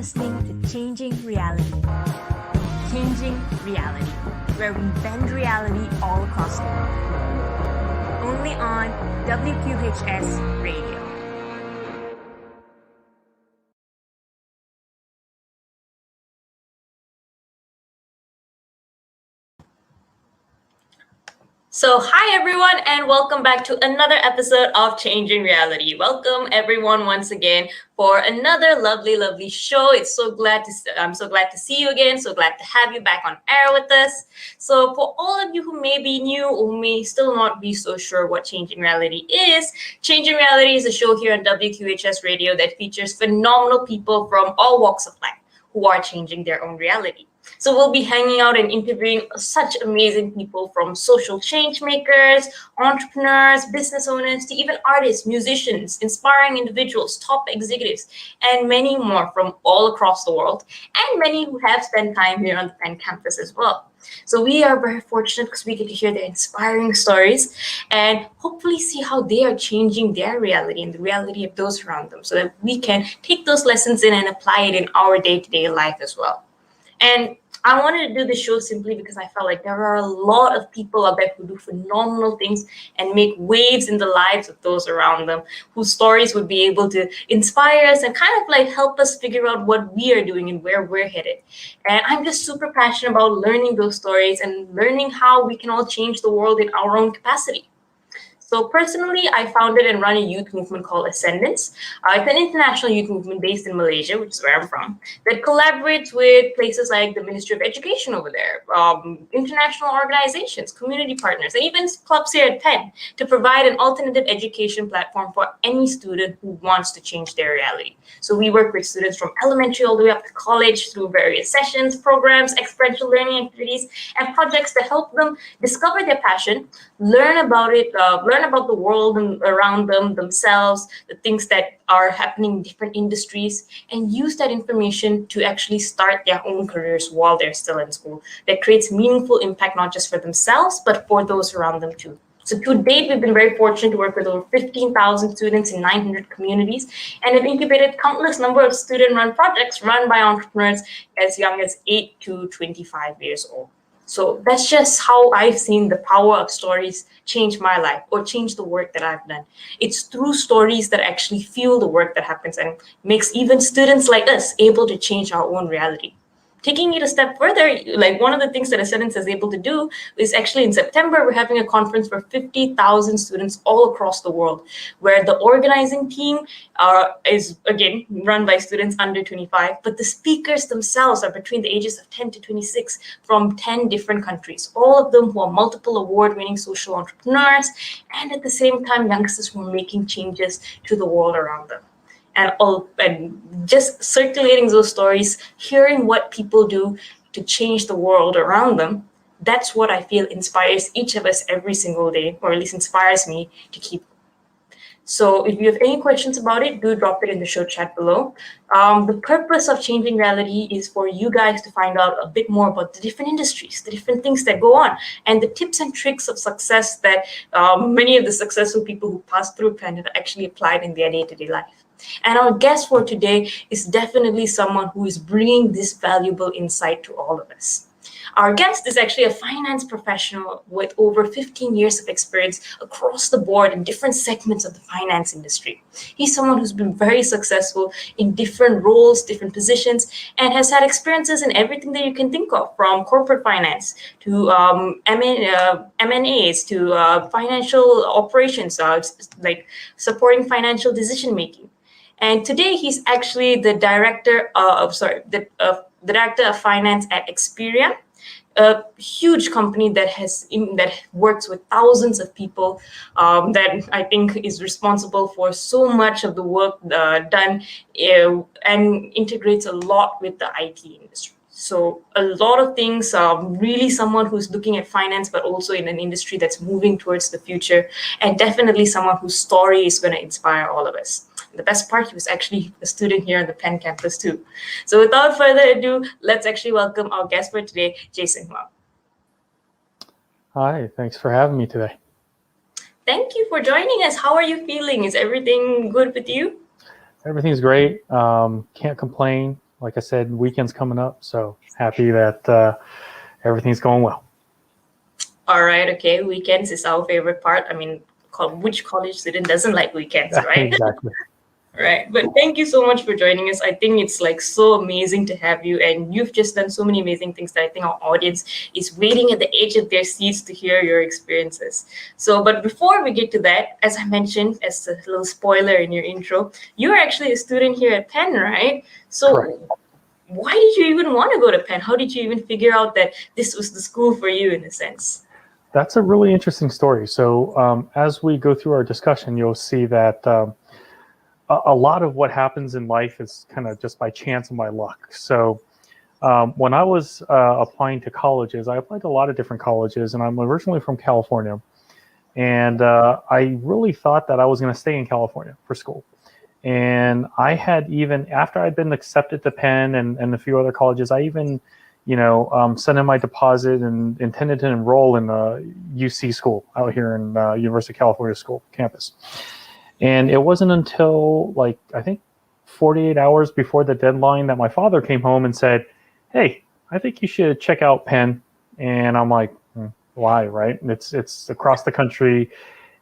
listening to Changing Reality. Changing Reality, where we bend reality all across the world. Only on WQHS Radio. So, hi everyone, and welcome back to another episode of Changing Reality. Welcome everyone once again for another lovely show. I'm so glad to see you again. So glad to have you back on air with us. So, for all of you who may be new or may still not be so sure what Changing Reality is, Changing Reality is a show here on WQHS Radio that features phenomenal people from all walks of life who are changing their own reality. So we'll be hanging out and interviewing such amazing people, from social change makers, entrepreneurs, business owners, to even artists, musicians, inspiring individuals, top executives, and many more from all across the world, and many who have spent time here on the Penn campus as well. So we are very fortunate because we get to hear their inspiring stories and hopefully see how they are changing their reality and the reality of those around them, so that we can take those lessons in and apply it in our day-to-day life as well. And I wanted to do this show simply because I felt like there are a lot of people out there who do phenomenal things and make waves in the lives of those around them, whose stories would be able to inspire us and kind of like help us figure out what we are doing and where we're headed. And I'm just super passionate about learning those stories and learning how we can all change the world in our own capacity. So personally, I founded and run a youth movement called Ascendance. It's an international youth movement based in Malaysia, which is where I'm from, that collaborates with places like the Ministry of Education over there, international organizations, community partners, and even clubs here at Penn to provide an alternative education platform for any student who wants to change their reality. So we work with students from elementary all the way up to college through various sessions, programs, experiential learning activities, and projects to help them discover their passion, learn about it, learn about the world and around them, themselves, the things that are happening in different industries, and use that information to actually start their own careers while they're still in school. That creates meaningful impact, not just for themselves, but for those around them too. So to date, we've been very fortunate to work with over 15,000 students in 900 communities, and have incubated countless number of student-run projects run by entrepreneurs as young as 8 to 25 years old. So that's just how I've seen the power of stories change my life or change the work that I've done. It's through stories that actually fuel the work that happens and makes even students like us able to change our own reality. Taking it a step further, like one of the things that Ascendance is able to do is actually in September, we're having a conference for 50,000 students all across the world, where the organizing team is, again, run by students under 25, but the speakers themselves are between the ages of 10 to 26 from 10 different countries, all of them who are multiple award-winning social entrepreneurs, and at the same time, youngsters who are making changes to the world around them. And just circulating those stories, hearing what people do to change the world around them, that's what I feel inspires each of us every single day, or at least inspires me to keep. So if you have any questions about it, do drop it in the show chat below. The purpose of Changing Reality is for you guys to find out a bit more about the different industries, the different things that go on, and the tips and tricks of success that many of the successful people who pass through Penn have actually applied in their day-to-day life. And our guest for today is definitely someone who is bringing this valuable insight to all of us. Our guest is actually a finance professional with over 15 years of experience across the board in different segments of the finance industry. He's someone who's been very successful in different roles, different positions, and has had experiences in everything that you can think of, from corporate finance to M&As to financial operations, like supporting financial decision-making. And today he's actually the director the director of finance at Experian, a huge company that works with thousands of people, that I think is responsible for so much of the work done and integrates a lot with the IT industry. So a lot of things, really someone who's looking at finance, but also in an industry that's moving towards the future, and definitely someone whose story is going to inspire all of us. The best part, he was actually a student here on the Penn campus too. So without further ado, let's actually welcome our guest for today, Jason Huang. Hi, thanks for having me today. Thank you for joining us. How are you feeling? Is everything good with you? Everything's great. Can't complain. like I said, weekend's coming up, so happy that everything's going well. All right, okay. Weekends is our favorite part. I mean, which college student doesn't like weekends, right? Exactly. Right. But thank you so much for joining us. I think it's like so amazing to have you. And you've just done so many amazing things that I think our audience is waiting at the edge of their seats to hear your experiences. So, but before we get to that, as I mentioned, as a little spoiler in your intro, you're actually a student here at Penn, right? So Correct. why did you even want to go to Penn? How did you even figure out that this was the school for you in a sense? That's a really interesting story. So as we go through our discussion, you'll see that a lot of what happens in life is kind of just by chance and by luck. So when I was applying to colleges, I applied to a lot of different colleges, and I'm originally from California. And I really thought that I was going to stay in California for school. And I had even, after I'd been accepted to Penn and a few other colleges, I even, sent in my deposit and intended to enroll in the UC school out here in University of California School campus. And it wasn't until I think 48 hours before the deadline that my father came home and said, "Hey, I think you should check out Penn." And I'm like, why, right? It's across the country.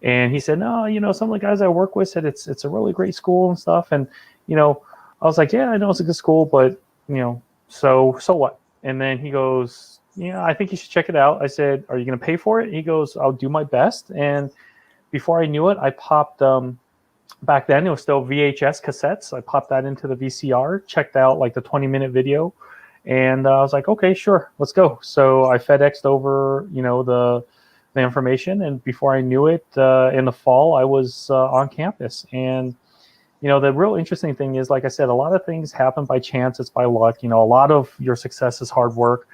And he said, "No, some of the guys I work with said it's a really great school and stuff." And, I was like, "Yeah, I know it's a good school, but, so what?" And then he goes, "Yeah, I think you should check it out." I said, "Are you going to pay for it?" He goes, "I'll do my best." And before I knew it, I popped, back then it was still VHS cassettes. I popped that into the VCR, checked out the 20-minute video. And I was like, okay, sure, let's go. So I FedExed over, the information. And before I knew it, in the fall, I was on campus. And, the real interesting thing is, like I said, a lot of things happen by chance. It's by luck. A lot of your success is hard work.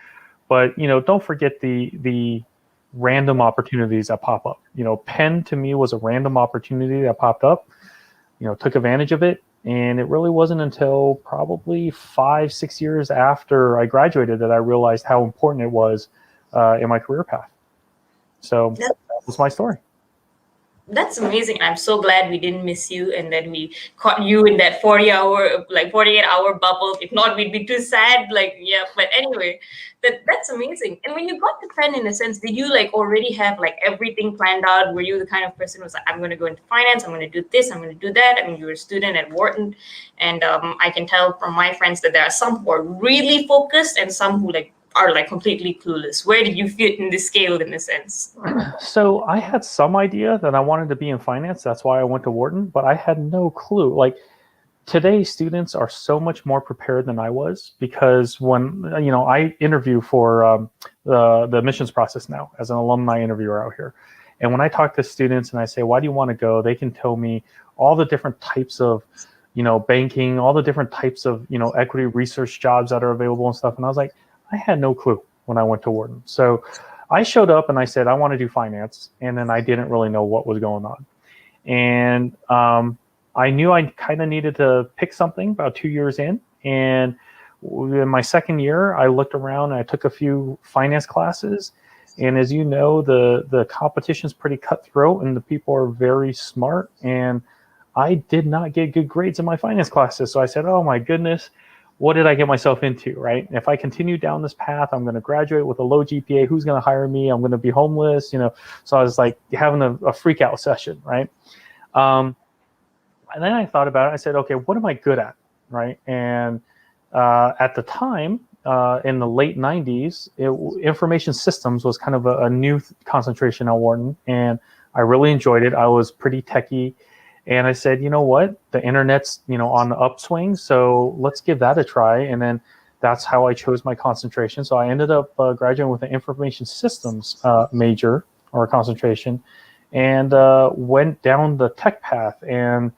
But, don't forget the random opportunities that pop up. Penn to me was a random opportunity that popped up. Took advantage of it. And it really wasn't until probably 5-6 years after I graduated that I realized how important it was in my career path. So that was my story. That's amazing. I'm so glad we didn't miss you and then we caught you in that 48-hour bubble. If not, we'd be too sad. But anyway, that's amazing. And when you got to Penn, in a sense, did you already have everything planned out? Were you the kind of person who was like, I'm going to go into finance, I'm going to do this, I'm going to do that? I mean, you were a student at Wharton, and I can tell from my friends that there are some who are really focused and some who are completely clueless. Where did you fit in the scale, in a sense? So I had some idea that I wanted to be in finance. That's why I went to Wharton, but I had no clue. Today, students are so much more prepared than I was, because when, I interview for the admissions process now as an alumni interviewer out here. And when I talk to students and I say, why do you want to go? They can tell me all the different types of, banking, all the different types of, equity research jobs that are available and stuff. And I was like, I had no clue when I went to Wharton. So I showed up and I said, I want to do finance. And then I didn't really know what was going on. And I knew I kind of needed to pick something about 2 years in. And in my second year, I looked around and I took a few finance classes. And as you know, the competition is pretty cutthroat and the people are very smart. And I did not get good grades in my finance classes. So I said, oh my goodness, what did I get myself into, right? If I continue down this path, I'm going to graduate with a low GPA. Who's going to hire me? I'm going to be homeless, So I was having a freak out session, right? And then I thought about it. I said, okay, what am I good at, right? And at the time, in the late 90s, information systems was kind of a new concentration at Wharton, and I really enjoyed it. I was pretty techie. And I said, you know what, the internet's, on the upswing, so let's give that a try. And then that's how I chose my concentration. So I ended up graduating with an information systems major or concentration, and went down the tech path. And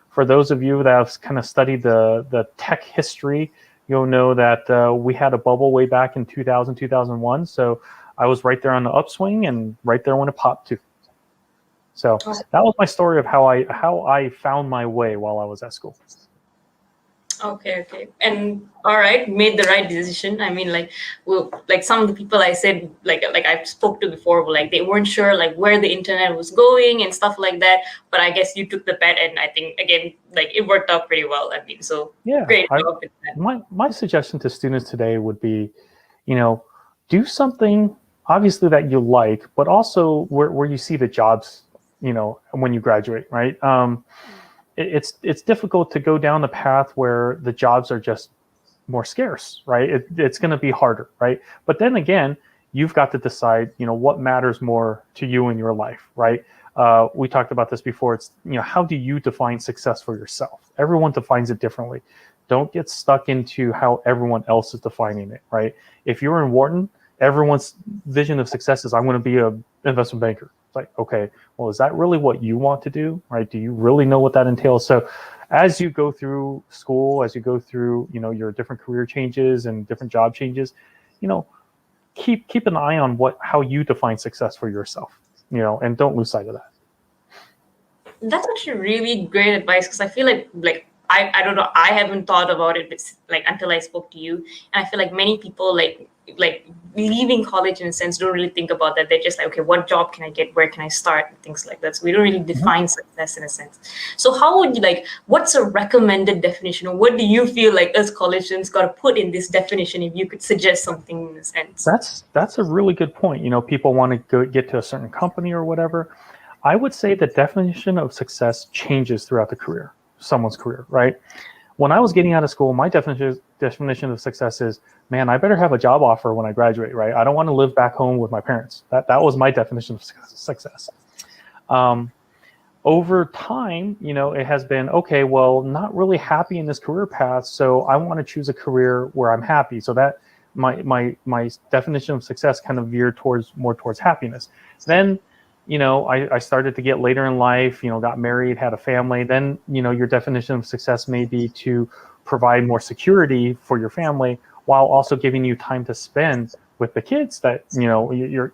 for those of you that have kind of studied the tech history, you'll know that we had a bubble way back in 2000, 2001. So I was right there on the upswing and right there when it popped too. So that was my story of how I found my way while I was at school. Okay. And all right, made the right decision. I mean, like, well, like some of the people I said, like I spoke to before, were like they weren't sure like where the internet was going and stuff like that. But I guess you took the bet, and I think again, like it worked out pretty well. I mean, so Yeah, great job with that. my suggestion to students today would be, you know, do something obviously that you like, but also where you see the jobs, when you graduate, right? It's difficult to go down the path where the jobs are just more scarce, right? It's going to be harder, right? But then again, you've got to decide, what matters more to you in your life, right? We talked about this before. It's, how do you define success for yourself? Everyone defines it differently. Don't get stuck into how everyone else is defining it, right? If you're in Wharton, everyone's vision of success is I'm going to be an investment banker. It's like, okay, well, is that really what you want to do, right? Do you really know what that entails? So as you go through school, as you go through, your different career changes and different job changes, keep an eye on how you define success for yourself, and don't lose sight of that. That's actually really great advice, because I feel like I don't know, I haven't thought about it like until I spoke to you, and I feel like many people like leaving college in a sense don't really think about that. They're just like, okay, what job can I get, where can I start, and things like that. So we don't really define success in a sense. So how would you what's a recommended definition, or what do you feel like us college students got to put in this definition, if you could suggest something in a sense? That's a really good point. People want to get to a certain company or whatever. I would say the definition of success changes throughout someone's career, right? When I was getting out of school, my definition of success is, man, I better have a job offer when I graduate, right? I don't want to live back home with my parents. That was my definition of success. Over time, it has been, okay, well, not really happy in this career path, so I want to choose a career where I'm happy. So that my definition of success kind of veered more towards happiness. Then, I started to get later in life, got married, had a family. Then, your definition of success may be to provide more security for your family while also giving you time to spend with the kids that, your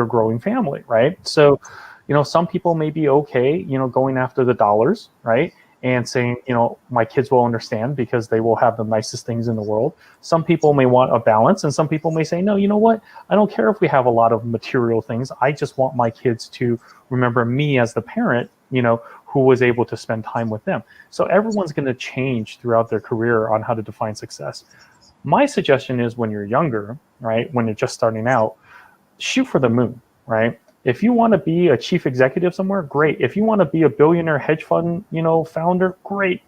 growing family, right? So, some people may be okay, going after the dollars, right? And saying, my kids will understand because they will have the nicest things in the world. Some people may want a balance, and some people may say, no, you know what? I don't care if we have a lot of material things. I just want my kids to remember me as the parent, who was able to spend time with them. So everyone's going to change throughout their career on how to define success. My suggestion is, when you're younger, right, when you're just starting out, shoot for the moon, right? If you want to be a chief executive somewhere, great. If you want to be a billionaire hedge fund, founder, great.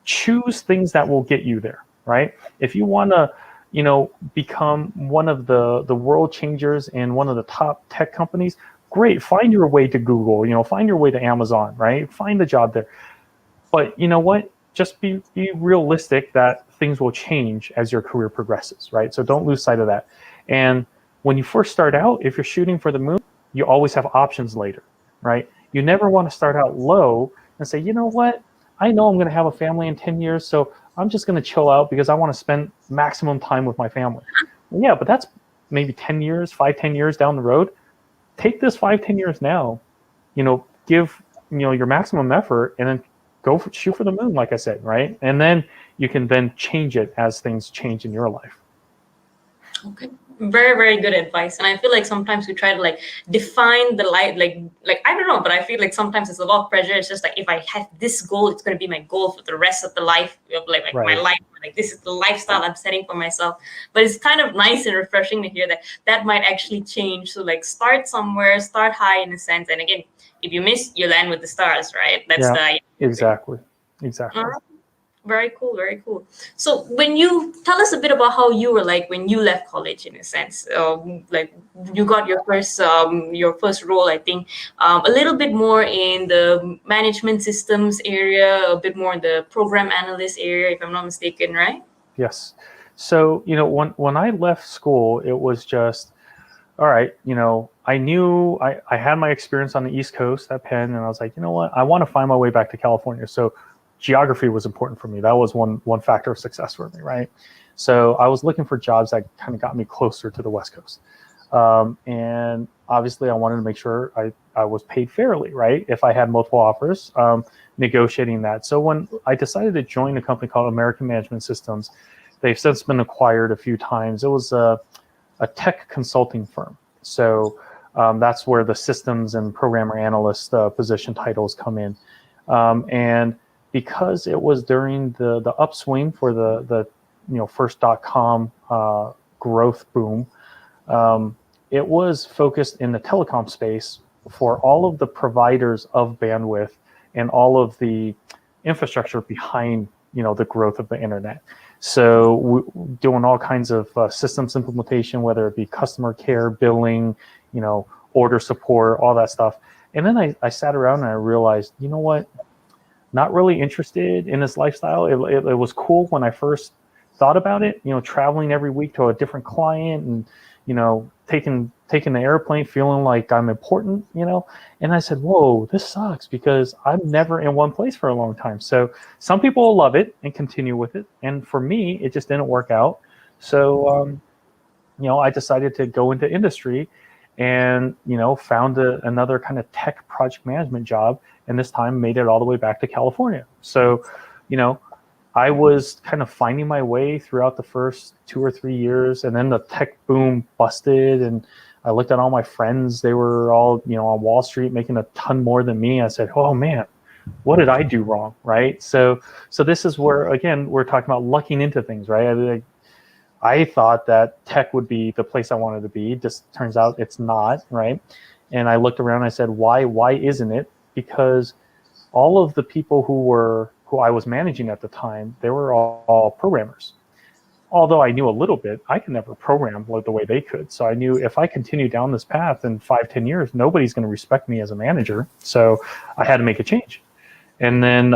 Choose things that will get you there, right? If you want to, become one of the world changers in one of the top tech companies, great. Find your way to Google, find your way to Amazon, right? Find the job there. But you know what? Just be realistic that things will change as your career progresses, right? So don't lose sight of that. And when you first start out, if you're shooting for the moon, you always have options later, right? You never want to start out low and say, you know what? I know I'm going to have a family in 10 years, so I'm just going to chill out because I want to spend maximum time with my family. Yeah, but that's maybe 10 years, 5-10 years down the road. Take this 5-10 years now, give, your maximum effort, and then shoot for the moon, like I said, right? And then you can then change it as things change in your life. Okay. Very, very good advice. And I feel like sometimes we try to define the life, like I don't know, but I feel like sometimes it's a lot of pressure. It's just like, if I have this goal, it's going to be my goal for the rest of the life of right. My life. Like, this is the lifestyle I'm setting for myself. But it's kind of nice and refreshing to hear that might actually change. So start somewhere, start high in a sense. And again, if you miss, you land with the stars, right? That's exactly. Very cool, very cool. So when you tell us a bit about how you were when you left college, in a sense, you got your first role, I think, a little bit more in the management systems area, a bit more in the program analyst area, if I'm not mistaken, right? Yes. So, when I left school, it was just, all right, I knew I had my experience on the East Coast at Penn, and I was like, you know what, I want to find my way back to California. So geography was important for me. That was one factor of success for me, right? So I was looking for jobs that kind of got me closer to the West Coast. And obviously I wanted to make sure I was paid fairly, right? If I had multiple offers, negotiating that. So when I decided to join a company called American Management Systems, they've since been acquired a few times. It was a tech consulting firm. So that's where the systems and programmer analyst position titles come in. And because it was during the upswing for the first .com growth boom, it was focused in the telecom space for all of the providers of bandwidth and all of the infrastructure behind the growth of the internet. So doing all kinds of systems implementation, whether it be customer care, billing, order support, all that stuff. And then I sat around and I realized, you know what? Not really interested in this lifestyle. It was cool when I first thought about it, traveling every week to a different client and, taking the airplane, feeling like I'm important, and I said, whoa, this sucks because I'm never in one place for a long time. So some people will love it and continue with it. And for me, it just didn't work out. So, I decided to go into industry and, found another kind of tech project management job. And this time made it all the way back to California. So, I was kind of finding my way throughout the first 2 or 3 years, and then the tech boom busted, and I looked at all my friends. They were all, on Wall Street making a ton more than me. I said, oh man, what did I do wrong, right? So this is where, again, we're talking about lucking into things, right? I thought that tech would be the place I wanted to be. Just turns out it's not, right? And I looked around and I said, why isn't it? Because all of the people who I was managing at the time, they were all programmers. Although I knew a little bit, I could never program the way they could. So I knew if I continue down this path in 5-10 years, nobody's going to respect me as a manager. So I had to make a change. And then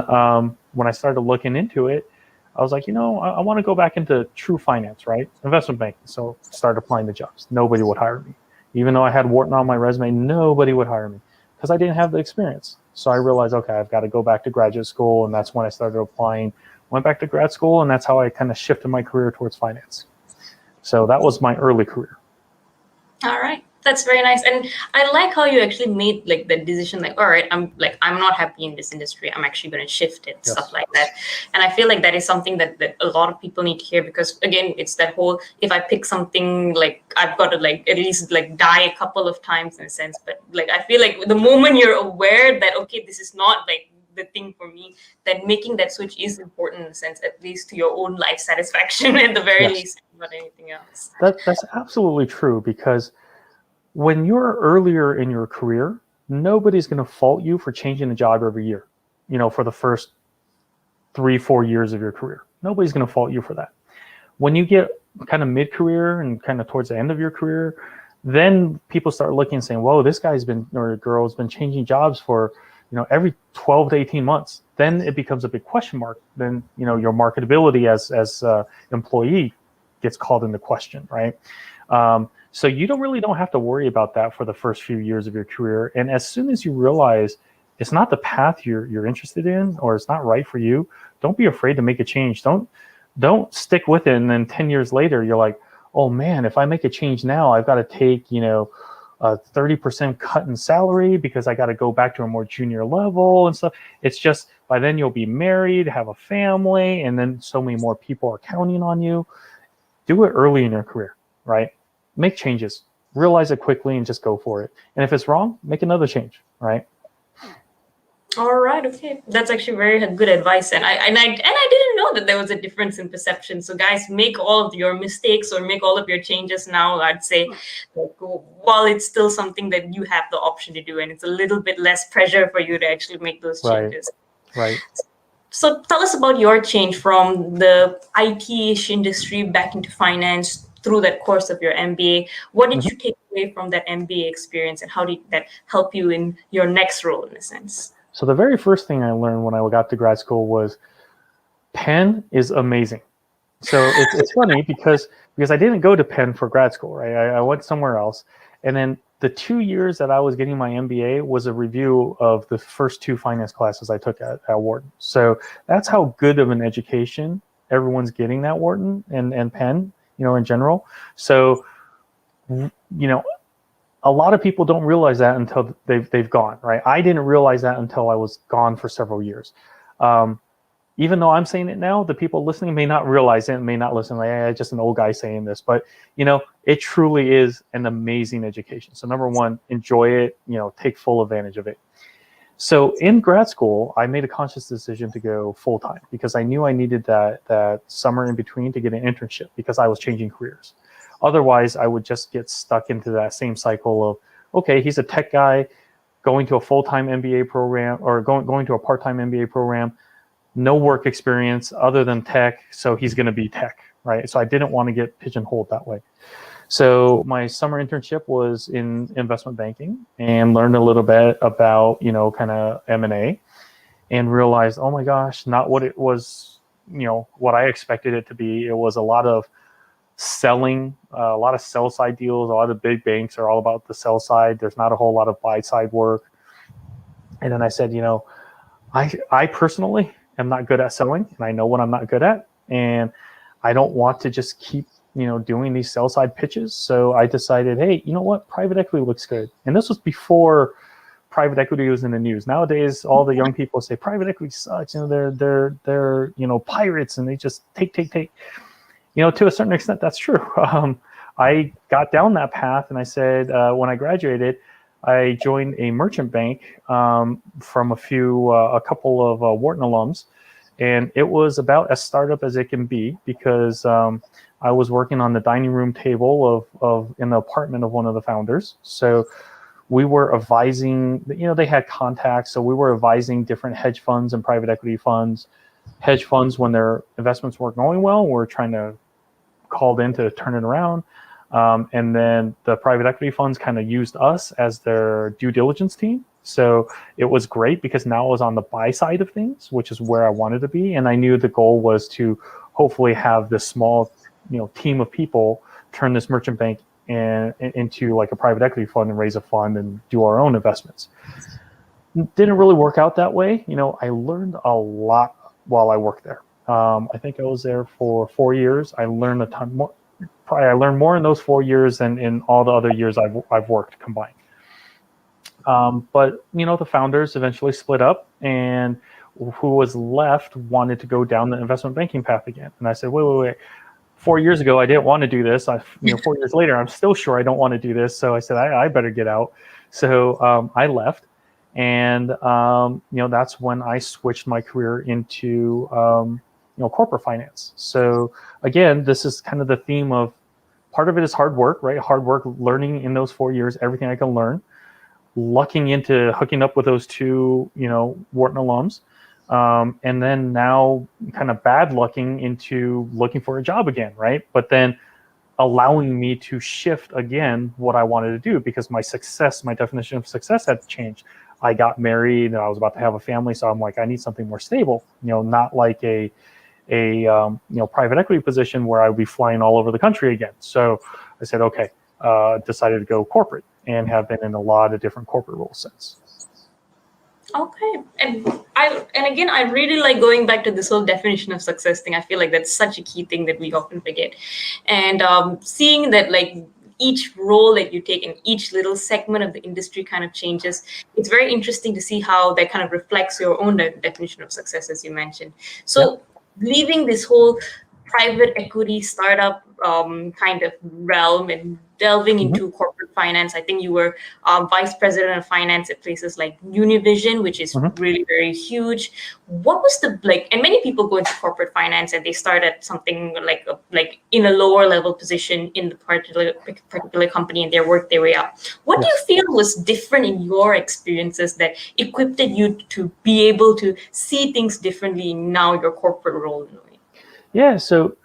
when I started looking into it, I was like, I want to go back into true finance, right? Investment banking. So started applying to jobs. Nobody would hire me. Even though I had Wharton on my resume, nobody would hire me because I didn't have the experience. So I realized, okay, I've got to go back to graduate school. And that's when I started applying, went back to grad school. And that's how I kind of shifted my career towards finance. So that was my early career. All right. That's very nice. And I like how you actually made the decision, all right, I'm not happy in this industry. I'm actually going to shift it, yes. Stuff like that. And I feel like that is something that a lot of people need to hear because, again, it's that whole, if I pick something, I've got to at least die a couple of times in a sense. But I feel like the moment you're aware that, okay, this is not the thing for me, then making that switch is important in a sense, at least to your own life satisfaction at the very least, not anything else. That's absolutely true because when you're earlier in your career, nobody's going to fault you for changing a job every year, for the first 3-4 years of your career. Nobody's going to fault you for that. When you get kind of mid-career and kind of towards the end of your career, then people start looking and saying, whoa, this guy's been, or girl's been changing jobs for, every 12 to 18 months. Then it becomes a big question mark. Then, your marketability as employee gets called into question, right? So you don't have to worry about that for the first few years of your career. And as soon as you realize it's not the path you're interested in, or it's not right for you, don't be afraid to make a change. Don't stick with it. And then 10 years later, you're like, oh man, if I make a change now, I've got to take, a 30% cut in salary because I got to go back to a more junior level and stuff. It's just by then you'll be married, have a family, and then so many more people are counting on you. Do it early in your career, right? Make changes, realize it quickly, and just go for it. And if it's wrong, make another change, right? All right, okay, that's actually very good advice. And I didn't know that there was a difference in perception. So guys, make all of your mistakes or make all of your changes now. I'd say, while it's still something that you have the option to do, and it's a little bit less pressure for you to actually make those changes. Right. So tell us about your change from the IT-ish industry back into finance through that course of your MBA. What did you take away from that MBA experience, and how did that help you in your next role, in a sense? So the very first thing I learned when I got to grad school was Penn is amazing. So it's funny because I didn't go to Penn for grad school, right? I went somewhere else. And then the 2 years that I was getting my MBA was a review of the first 2 finance classes I took at Wharton. So that's how good of an education everyone's getting at Wharton and Penn, in general. So, a lot of people don't realize that until they've gone, right? I didn't realize that until I was gone for several years. Even though I'm saying it now, the people listening may not realize it and may not listen, like, hey, just an old guy saying this. But, it truly is an amazing education. So number one, enjoy it, take full advantage of it. So in grad school, I made a conscious decision to go full-time because I knew I needed that summer in between to get an internship because I was changing careers. Otherwise, I would just get stuck into that same cycle of, okay, he's a tech guy going to a full-time MBA program or going to a part-time MBA program, no work experience other than tech, so he's going to be tech, right? So I didn't want to get pigeonholed that way. So my summer internship was in investment banking and learned a little bit about, kind of M&A and realized, oh my gosh, not what it was, what I expected it to be. It was a lot of selling, a lot of sell side deals. A lot of big banks are all about the sell side. There's not a whole lot of buy side work. And then I said, I personally am not good at selling, and I know what I'm not good at. And I don't want to just keep doing these sell side pitches. So I decided, hey, you know what? Private equity looks good. And this was before private equity was in the news. Nowadays, all the young people say private equity sucks. They're pirates and they just take. To a certain extent, that's true. I got down that path and I said, when I graduated, I joined a merchant bank from a couple of Wharton alums. And it was about as startup as it can be because I was working on the dining room table of in the apartment of one of the founders. So we were advising, they had contacts. So we were advising different hedge funds and private equity funds. Hedge funds, when their investments weren't going well, were trying to called in to turn it around. And then the private equity funds kind of used us as their due diligence team. So it was great because now I was on the buy side of things, which is where I wanted to be. And I knew the goal was to hopefully have this small, team of people turn this merchant bank into like a private equity fund and raise a fund and do our own investments. Didn't really work out that way. I learned a lot while I worked there. I think I was there for 4 years. I learned a ton more. Probably I learned more in those 4 years than in all the other years I've worked combined. But the founders eventually split up, and who was left wanted to go down the investment banking path again. And I said, wait. 4 years ago, I didn't want to do this. 4 years later, I'm still sure I don't want to do this. So I said, I better get out. So I left, and that's when I switched my career into corporate finance. So again, this is kind of the theme of part of it is hard work, right? Hard work, learning in those 4 years, everything I can learn, lucking into hooking up with those two, Wharton alums. And then now kind of bad lucking into looking for a job again, right? But then allowing me to shift again what I wanted to do because my definition of success had changed. I got married, I was about to have a family, so I'm like, I need something more stable, not like a private equity position where I would be flying all over the country again. So I said, okay, decided to go corporate and have been in a lot of different corporate roles since. Okay. And again, I really like going back to this whole definition of success thing. I feel like that's such a key thing that we often forget. And seeing that like each role that you take in each little segment of the industry kind of changes, it's very interesting to see how that kind of reflects your own definition of success, as you mentioned. So leaving this whole private equity startup kind of realm and delving into corporate finance. I think you were vice president of finance at places like Univision, which is really very huge. What was and many people go into corporate finance and they start at something like in a lower level position in the particular company and they work their way up. What do you feel was different in your experiences that equipped you to be able to see things differently in now your corporate role? Yeah, so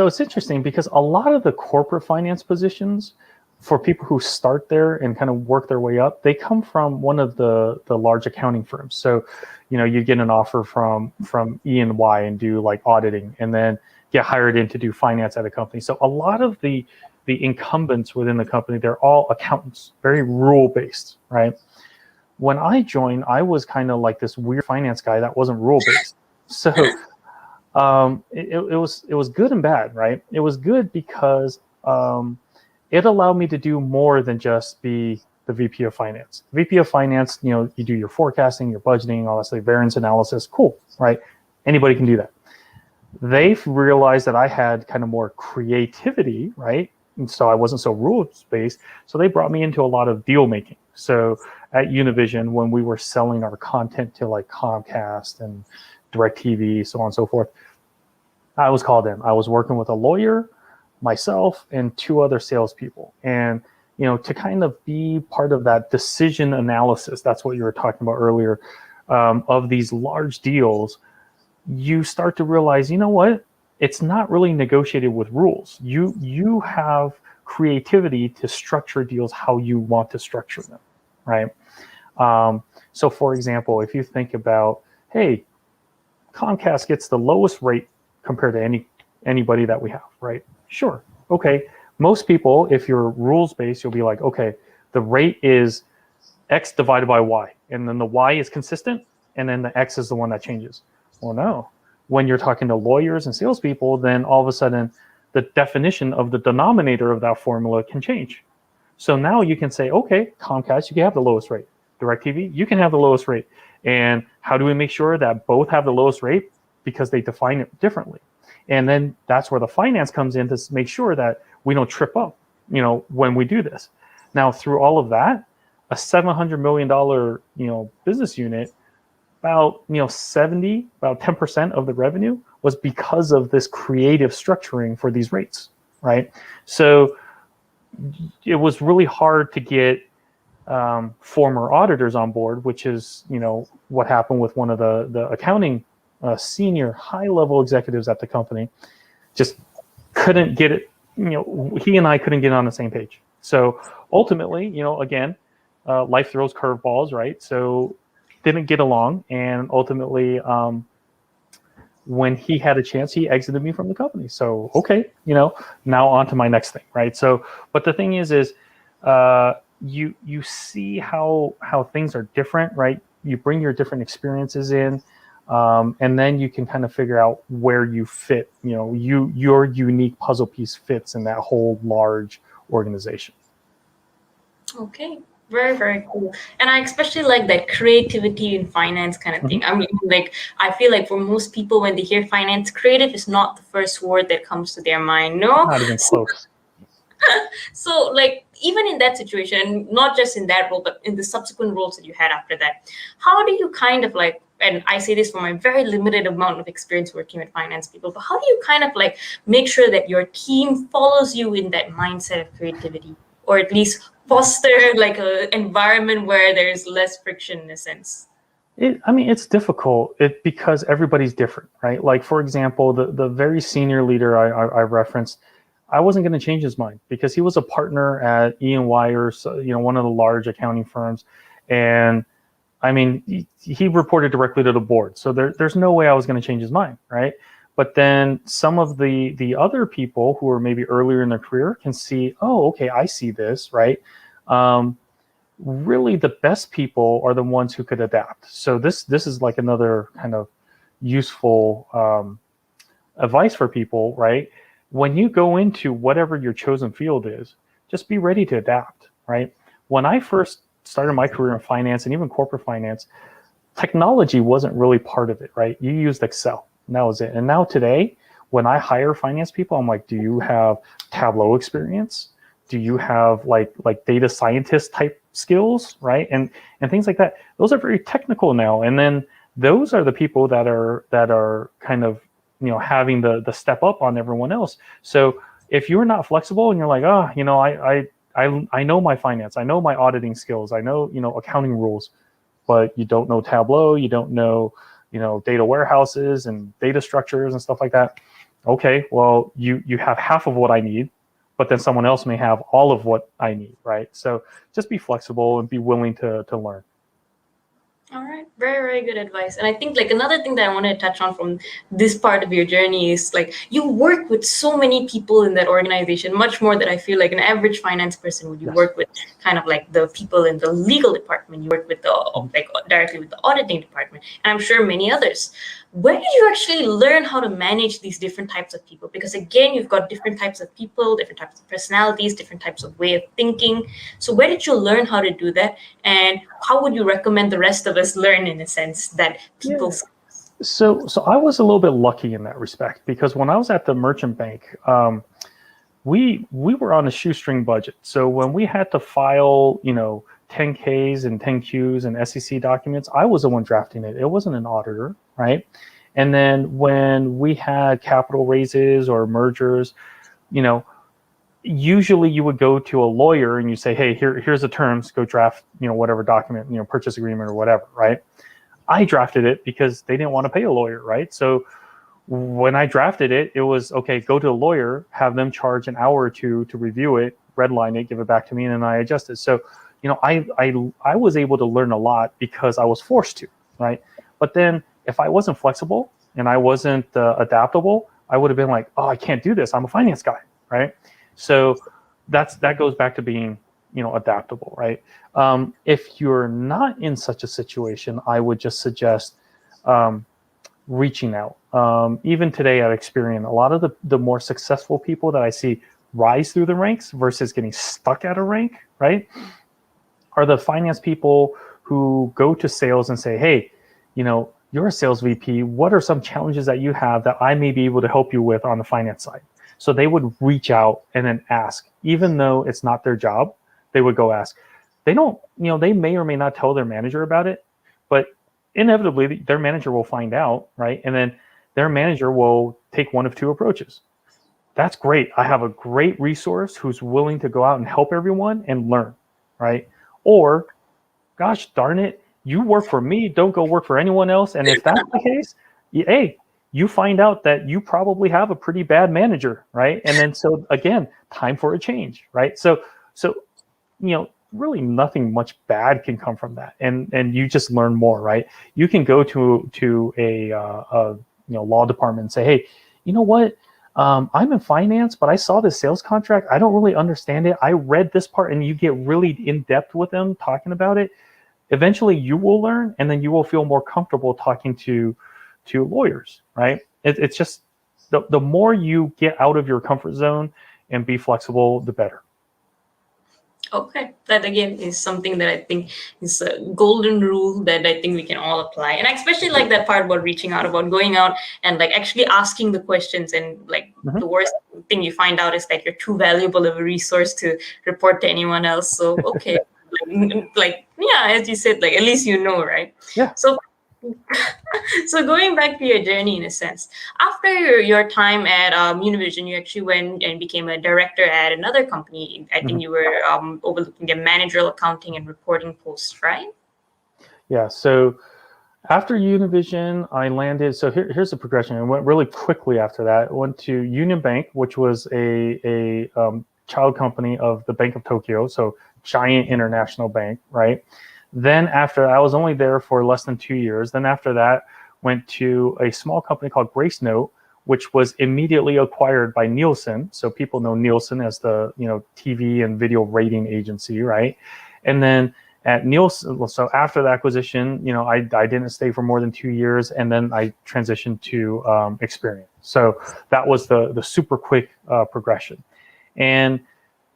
it's interesting because a lot of the corporate finance positions for people who start there and kind of work their way up, they come from one of the large accounting firms. So, you get an offer from E&Y and do like auditing and then get hired in to do finance at a company. So a lot of the incumbents within the company, they're all accountants, very rule-based, right? When I joined, I was kind of like this weird finance guy that wasn't rule-based. So it was good and bad, right? It was good because it allowed me to do more than just be the VP of finance. VP of finance, you do your forecasting, your budgeting, all that stuff, variance analysis, cool, right? Anybody can do that. They've realized that I had kind of more creativity, right? And so I wasn't so rules-based. So they brought me into a lot of deal making. So at Univision, when we were selling our content to like Comcast and DirecTV, so on and so forth, I was called in. I was working with a lawyer, myself, and 2 other salespeople. And to kind of be part of that decision analysis, that's what you were talking about earlier, of these large deals, you start to realize, you know what? It's not really negotiated with rules. You have creativity to structure deals how you want to structure them, right? So for example, if you think about, hey, Comcast gets the lowest rate compared to anybody that we have, right? Sure, okay. Most people, if you're rules-based, you'll be like, okay, the rate is X divided by Y, and then the Y is consistent, and then the X is the one that changes. Well, no. When you're talking to lawyers and salespeople, then all of a sudden the definition of the denominator of that formula can change. So now you can say, okay, Comcast, you can have the lowest rate. DirecTV, you can have the lowest rate. And how do we make sure that both have the lowest rate? Because they define it differently. And then that's where the finance comes in to make sure that we don't trip up, when we do this. Now, through all of that, a $700 million, business unit, about 10% of the revenue was because of this creative structuring for these rates, right? So it was really hard to get former auditors on board, which is what happened with one of the accounting senior high-level executives at the company. Just couldn't get it. He and I couldn't get on the same page. So ultimately, again, life throws curveballs, right? So didn't get along, and ultimately when he had a chance, he exited me from the company. So okay, now on to my next thing, right? So but the thing is you see how things are different, right? You bring your different experiences in, and then you can kind of figure out where you fit, your unique puzzle piece fits in that whole large organization. Okay. Very, very cool. And I especially like that creativity in finance kind of thing. I mean, I feel like for most people, when they hear finance, creative is not the first word that comes to their mind. No, not even close. So even in that situation, not just in that role, but in the subsequent roles that you had after that, how do you kind of and I say this from my very limited amount of experience working with finance people, but how do you kind of make sure that your team follows you in that mindset of creativity, or at least foster an environment where there's less friction in a sense? It's difficult because everybody's different, right? Like, for example, the very senior leader I referenced, I wasn't going to change his mind because he was a partner at E&Y, or one of the large accounting firms. And he reported directly to the board. So there's no way I was going to change his mind, right? But then some of the other people who are maybe earlier in their career can see, oh, okay, I see this, right? Really, the best people are the ones who could adapt. So this is like another kind of useful advice for people, right? When you go into whatever your chosen field is, just be ready to adapt, right? When I first started my career in finance and even corporate finance, technology wasn't really part of it, right? You used Excel, and that was it. And now today, when I hire finance people, I'm like, do you have Tableau experience? Do you have like data scientist type skills, right? And things like that. Those are very technical now. And then those are the people that are kind of having the step up on everyone else. So if you're not flexible and you're like, I know my finance, I know my auditing skills, I know accounting rules, but you don't know Tableau, you don't know data warehouses and data structures and stuff like that. Okay, well you have half of what I need, but then someone else may have all of what I need, right? So just be flexible and be willing to learn. All right. Very, very good advice. And I think another thing that I want to touch on from this part of your journey is you work with so many people in that organization, much more than I feel like an average finance person would. You Yes. work with kind of the people in the legal department. You work with directly with the auditing department, and I'm sure many others. where did you actually learn how to manage these different types of people? Because again, you've got different types of people, different types of personalities, different types of way of thinking. So where did you learn how to do that? And how would you recommend the rest of us learn, in a sense, that people... Yeah. So I was a little bit lucky in that respect, because when I was at the merchant bank, we were on a shoestring budget. So when we had to file, 10Ks and 10Qs and SEC documents, I was the one drafting it. It wasn't an auditor, right? And then when we had capital raises or mergers, usually you would go to a lawyer and you say, hey, here's the terms, go draft, whatever document, purchase agreement or whatever, right? I drafted it because they didn't want to pay a lawyer, right? So when I drafted it, it was, okay, go to a lawyer, have them charge an hour or two to review it, redline it, give it back to me, and then I adjust it. So, I was able to learn a lot because I was forced to, right? But then if I wasn't flexible and I wasn't adaptable, I would have been like, oh, I can't do this. I'm a finance guy, right? So that goes back to being, adaptable, right? If you're not in such a situation, I would just suggest reaching out. Even today at Experian, a lot of the more successful people that I see rise through the ranks versus getting stuck at a rank, right, are the finance people who go to sales and say, hey, you're a sales VP. What are some challenges that you have that I may be able to help you with on the finance side? So they would reach out and then ask, even though it's not their job, they would go ask. They don't, they may or may not tell their manager about it, but inevitably their manager will find out, right? And then their manager will take one of two approaches. That's great. I have a great resource who's willing to go out and help everyone and learn, right? Or, gosh darn it, you work for me, don't go work for anyone else. And if that's the case, hey, you find out that you probably have a pretty bad manager, right? And then so again, time for a change, right? So really nothing much bad can come from that, and you just learn more, right? You can go to a law department and say, hey, you know what? I'm in finance, but I saw this sales contract. I don't really understand it. I read this part, and you get really in depth with them talking about it. Eventually, you will learn, and then you will feel more comfortable talking to lawyers, right? It's just the more you get out of your comfort zone and be flexible, the better. Okay, that again is something that I think is a golden rule that I think we can all apply. And I especially like that part about reaching out, about going out and like actually asking the questions. And like the worst thing you find out is that you're too valuable of a resource to report to anyone else. So, okay, yeah, as you said, like at least right? Yeah. So going back to your journey, in a sense, after your time at Univision, you actually went and became a director at another company. I think you were overlooking the managerial accounting and reporting posts, right? Yeah. So after Univision, I landed. So here's the progression. I went really quickly after that. I went to Union Bank, which was a child company of the Bank of Tokyo. So giant international bank, right? Then after, I was only there for less than 2 years. Then after that, went to a small company called Grace Note, which was immediately acquired by Nielsen. So people know Nielsen as the TV and video rating agency, right? And then at Nielsen, so after the acquisition, I didn't stay for more than 2 years, and then I transitioned to Experian. So that was the super quick progression. And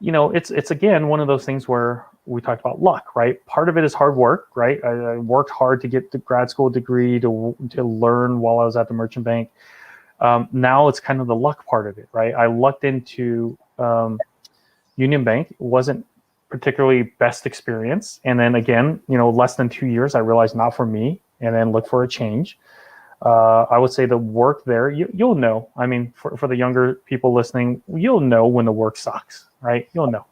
it's again one of those things where we talked about luck, right? Part of it is hard work, right? I worked hard to get the grad school degree to learn while I was at the merchant bank. Now it's kind of the luck part of it, right? I lucked into Union Bank. It wasn't particularly best experience, and then again, less than 2 years, I realized not for me, and then look for a change. I would say the work there, you'll know. I mean, for the younger people listening, you'll know when the work sucks, right? You'll know.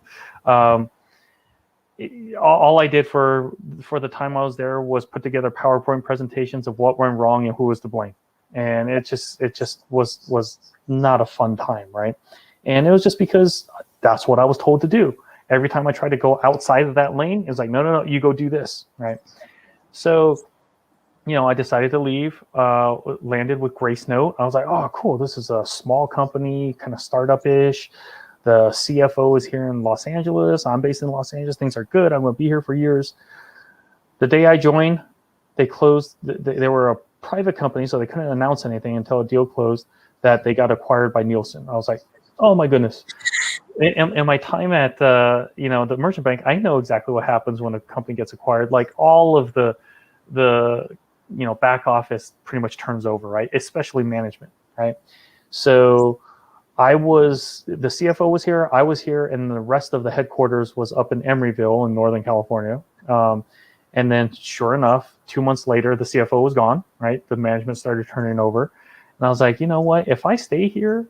All I did for the time I was there was put together PowerPoint presentations of what went wrong and who was to blame, and it just was not a fun time, right? And it was just because that's what I was told to do. Every time I tried to go outside of that lane, it was like, no, you go do this, right? So, I decided to leave, landed with Grace Note. I was like, oh, cool. This is a small company, kind of startup-ish. The CFO is here in Los Angeles. I'm based in Los Angeles. Things are good. I'm going to be here for years. The day I joined, they closed. They were private company, so they couldn't announce anything until a deal closed that they got acquired by Nielsen. I was like, oh my goodness. In my time at the merchant bank, I know exactly what happens when a company gets acquired. Like all of the back office pretty much turns over, right? Especially management, right? So the CFO was here, I was here, and the rest of the headquarters was up in Emeryville in Northern California. And then sure enough, 2 months later, the CFO was gone, right? The management started turning over. And I was like, you know what? If I stay here,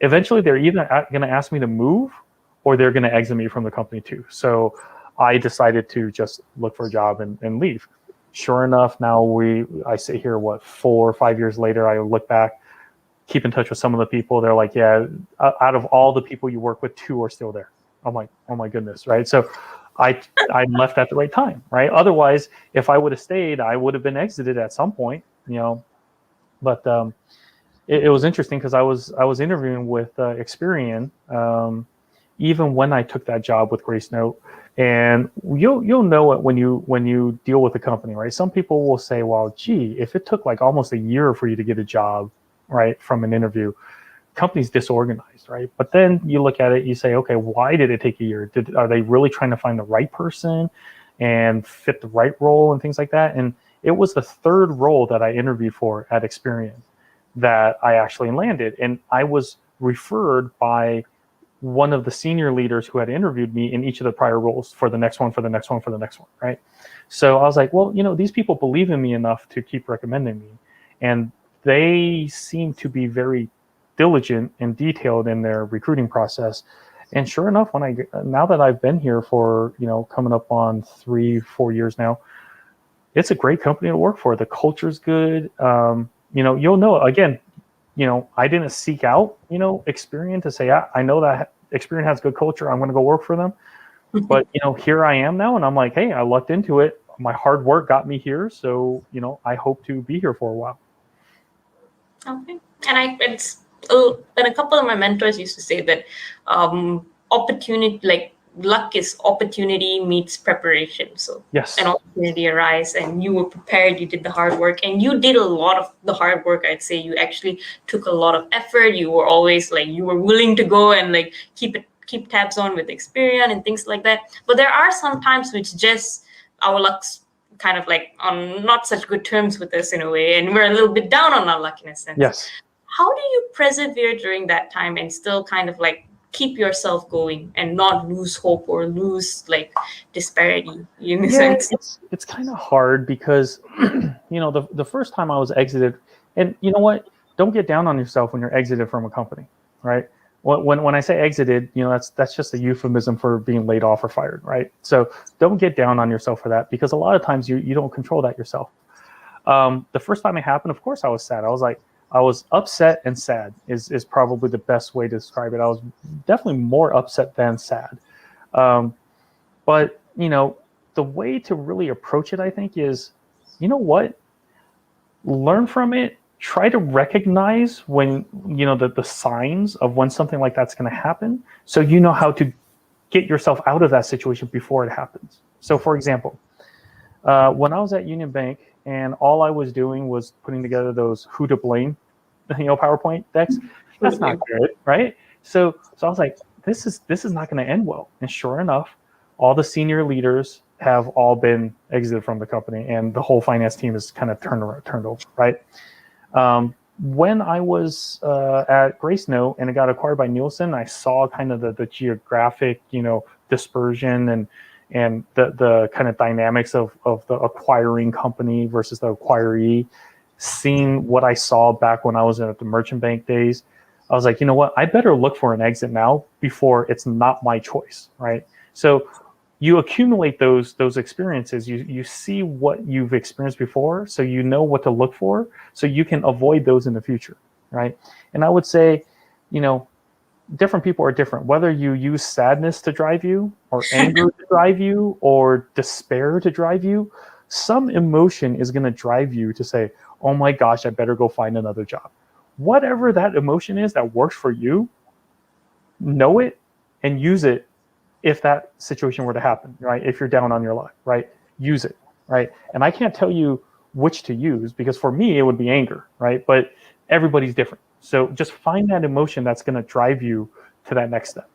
eventually they're either going to ask me to move or they're going to exit me from the company too. So I decided to just look for a job and leave. Sure enough, now I sit here, 4 or 5 years later, I look back, keep in touch with some of the people. They're like, yeah, out of all the people you work with, 2 are still there. I'm like, oh my goodness, right? So I left at the right time, right? Otherwise, if I would have stayed, I would have been exited at some point, But it was interesting because I was interviewing with Experian even when I took that job with Grace Note, and you'll know it when you deal with a company, right? Some people will say, well, gee, if it took like almost a year for you to get a job, right, from an interview, company's disorganized, right? But then you look at it, you say, okay, why did it take a year? Are they really trying to find the right person and fit the right role and things like that? And it was the third role that I interviewed for at Experian that I actually landed. And I was referred by one of the senior leaders who had interviewed me in each of the prior roles for the next one, right? So I was like, well, these people believe in me enough to keep recommending me. And they seem to be very diligent and detailed in their recruiting process. And sure enough, now that I've been here for, coming up on 3-4 years now, it's a great company to work for. The culture's good. You'll know, again, I didn't seek out, Experian to say, I know that Experian has good culture, I'm going to go work for them. But, here I am now, and I'm like, hey, I lucked into it. My hard work got me here. So, I hope to be here for a while. Okay. And a couple of my mentors used to say that opportunity, like luck is opportunity meets preparation. So yes, an opportunity arises and you were prepared, you did the hard work, and you did a lot of the hard work. I'd say you actually took a lot of effort. You were always you were willing to go and keep tabs on with Experian and things like that. But there are some times which just our luck's kind of on not such good terms with us in a way, and we're a little bit down on our luck in a sense. Yes. How do you persevere during that time and still kind of keep yourself going and not lose hope or lose disparity in a sense? It's kind of hard because the first time I was exited, and you know what, don't get down on yourself when you're exited from a company, right? When I say exited, that's just a euphemism for being laid off or fired, right? So don't get down on yourself for that, because a lot of times you don't control that yourself. The first time it happened, of course I was sad. I was upset and sad is probably the best way to describe it. I was definitely more upset than sad. But the way to really approach it, I think, is, learn from it. Try to recognize when, the signs of when something like that's going to happen, so you know how to get yourself out of that situation before it happens. So, for example, when I was at Union Bank and all I was doing was putting together those who to blame, PowerPoint decks, that's not good, right? So I was like, this is not going to end well. And sure enough, all the senior leaders have all been exited from the company, and the whole finance team is kind of turned over, right? When I was at Grace Note and it got acquired by Nielsen, I saw kind of the geographic, dispersion and the kind of dynamics of the acquiring company versus the acquiree. Seeing what I saw back when I was at the merchant bank days, I was like, you know what, I better look for an exit now before it's not my choice, right? So you accumulate those experiences. You see what you've experienced before, so you know what to look for, so you can avoid those in the future, right? And I would say, different people are different. Whether you use sadness to drive you, or anger to drive you, or despair to drive you, some emotion is going to drive you to say, oh my gosh, I better go find another job. Whatever that emotion is that works for you, know it and use it. If that situation were to happen, right? If you're down on your luck, right? Use it, right? And I can't tell you which to use, because for me it would be anger, right? But everybody's different. So just find that emotion that's going to drive you to that next step.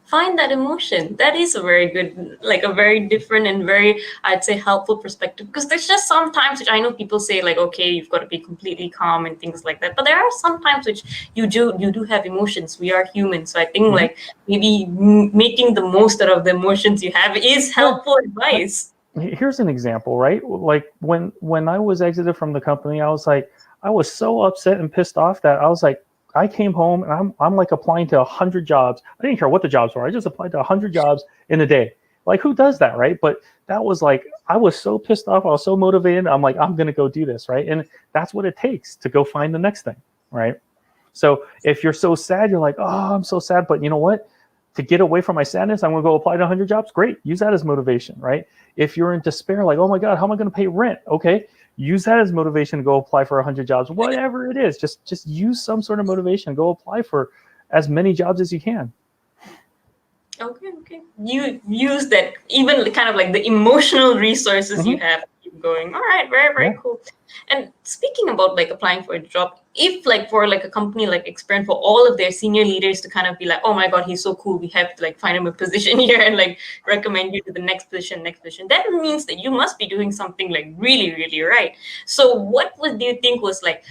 Find that emotion. That is a very good, like a very different and very, I'd say, helpful perspective. Because there's just sometimes which I know people say like, okay, you've got to be completely calm and things like that. But there are some times which you do have emotions. We are human. So I think like maybe making the most out of the emotions you have is helpful advice. Here's an example, right? Like when I was exited from the company, I was so upset and pissed off that I was like, I came home and I'm like applying to 100 jobs. I didn't care what the jobs were. I just applied to 100 jobs in a day. Like, who does that, right? But that was like, I was so pissed off. I was so motivated. I'm like, I'm going to go do this, right? And that's what it takes to go find the next thing, right? So if you're so sad, you're like, oh, I'm so sad. But you know what? To get away from my sadness, I'm going to go apply to 100 jobs. Great. Use that as motivation, right? If you're in despair, like, oh my God, how am I going to pay rent? Okay. Use that as motivation to go apply for 100 jobs, whatever it is. Just use some sort of motivation. Go apply for as many jobs as you can. Okay. You use that, even kind of like the emotional resources you have to keep going. All right, very cool. And speaking about like applying for a job, if like for like a company like Experian, for all of their senior leaders to kind of be like, oh my God, he's so cool, we have to like find him a position here and like recommend you to the next position, that means that you must be doing something like really, really right. So what do you think was like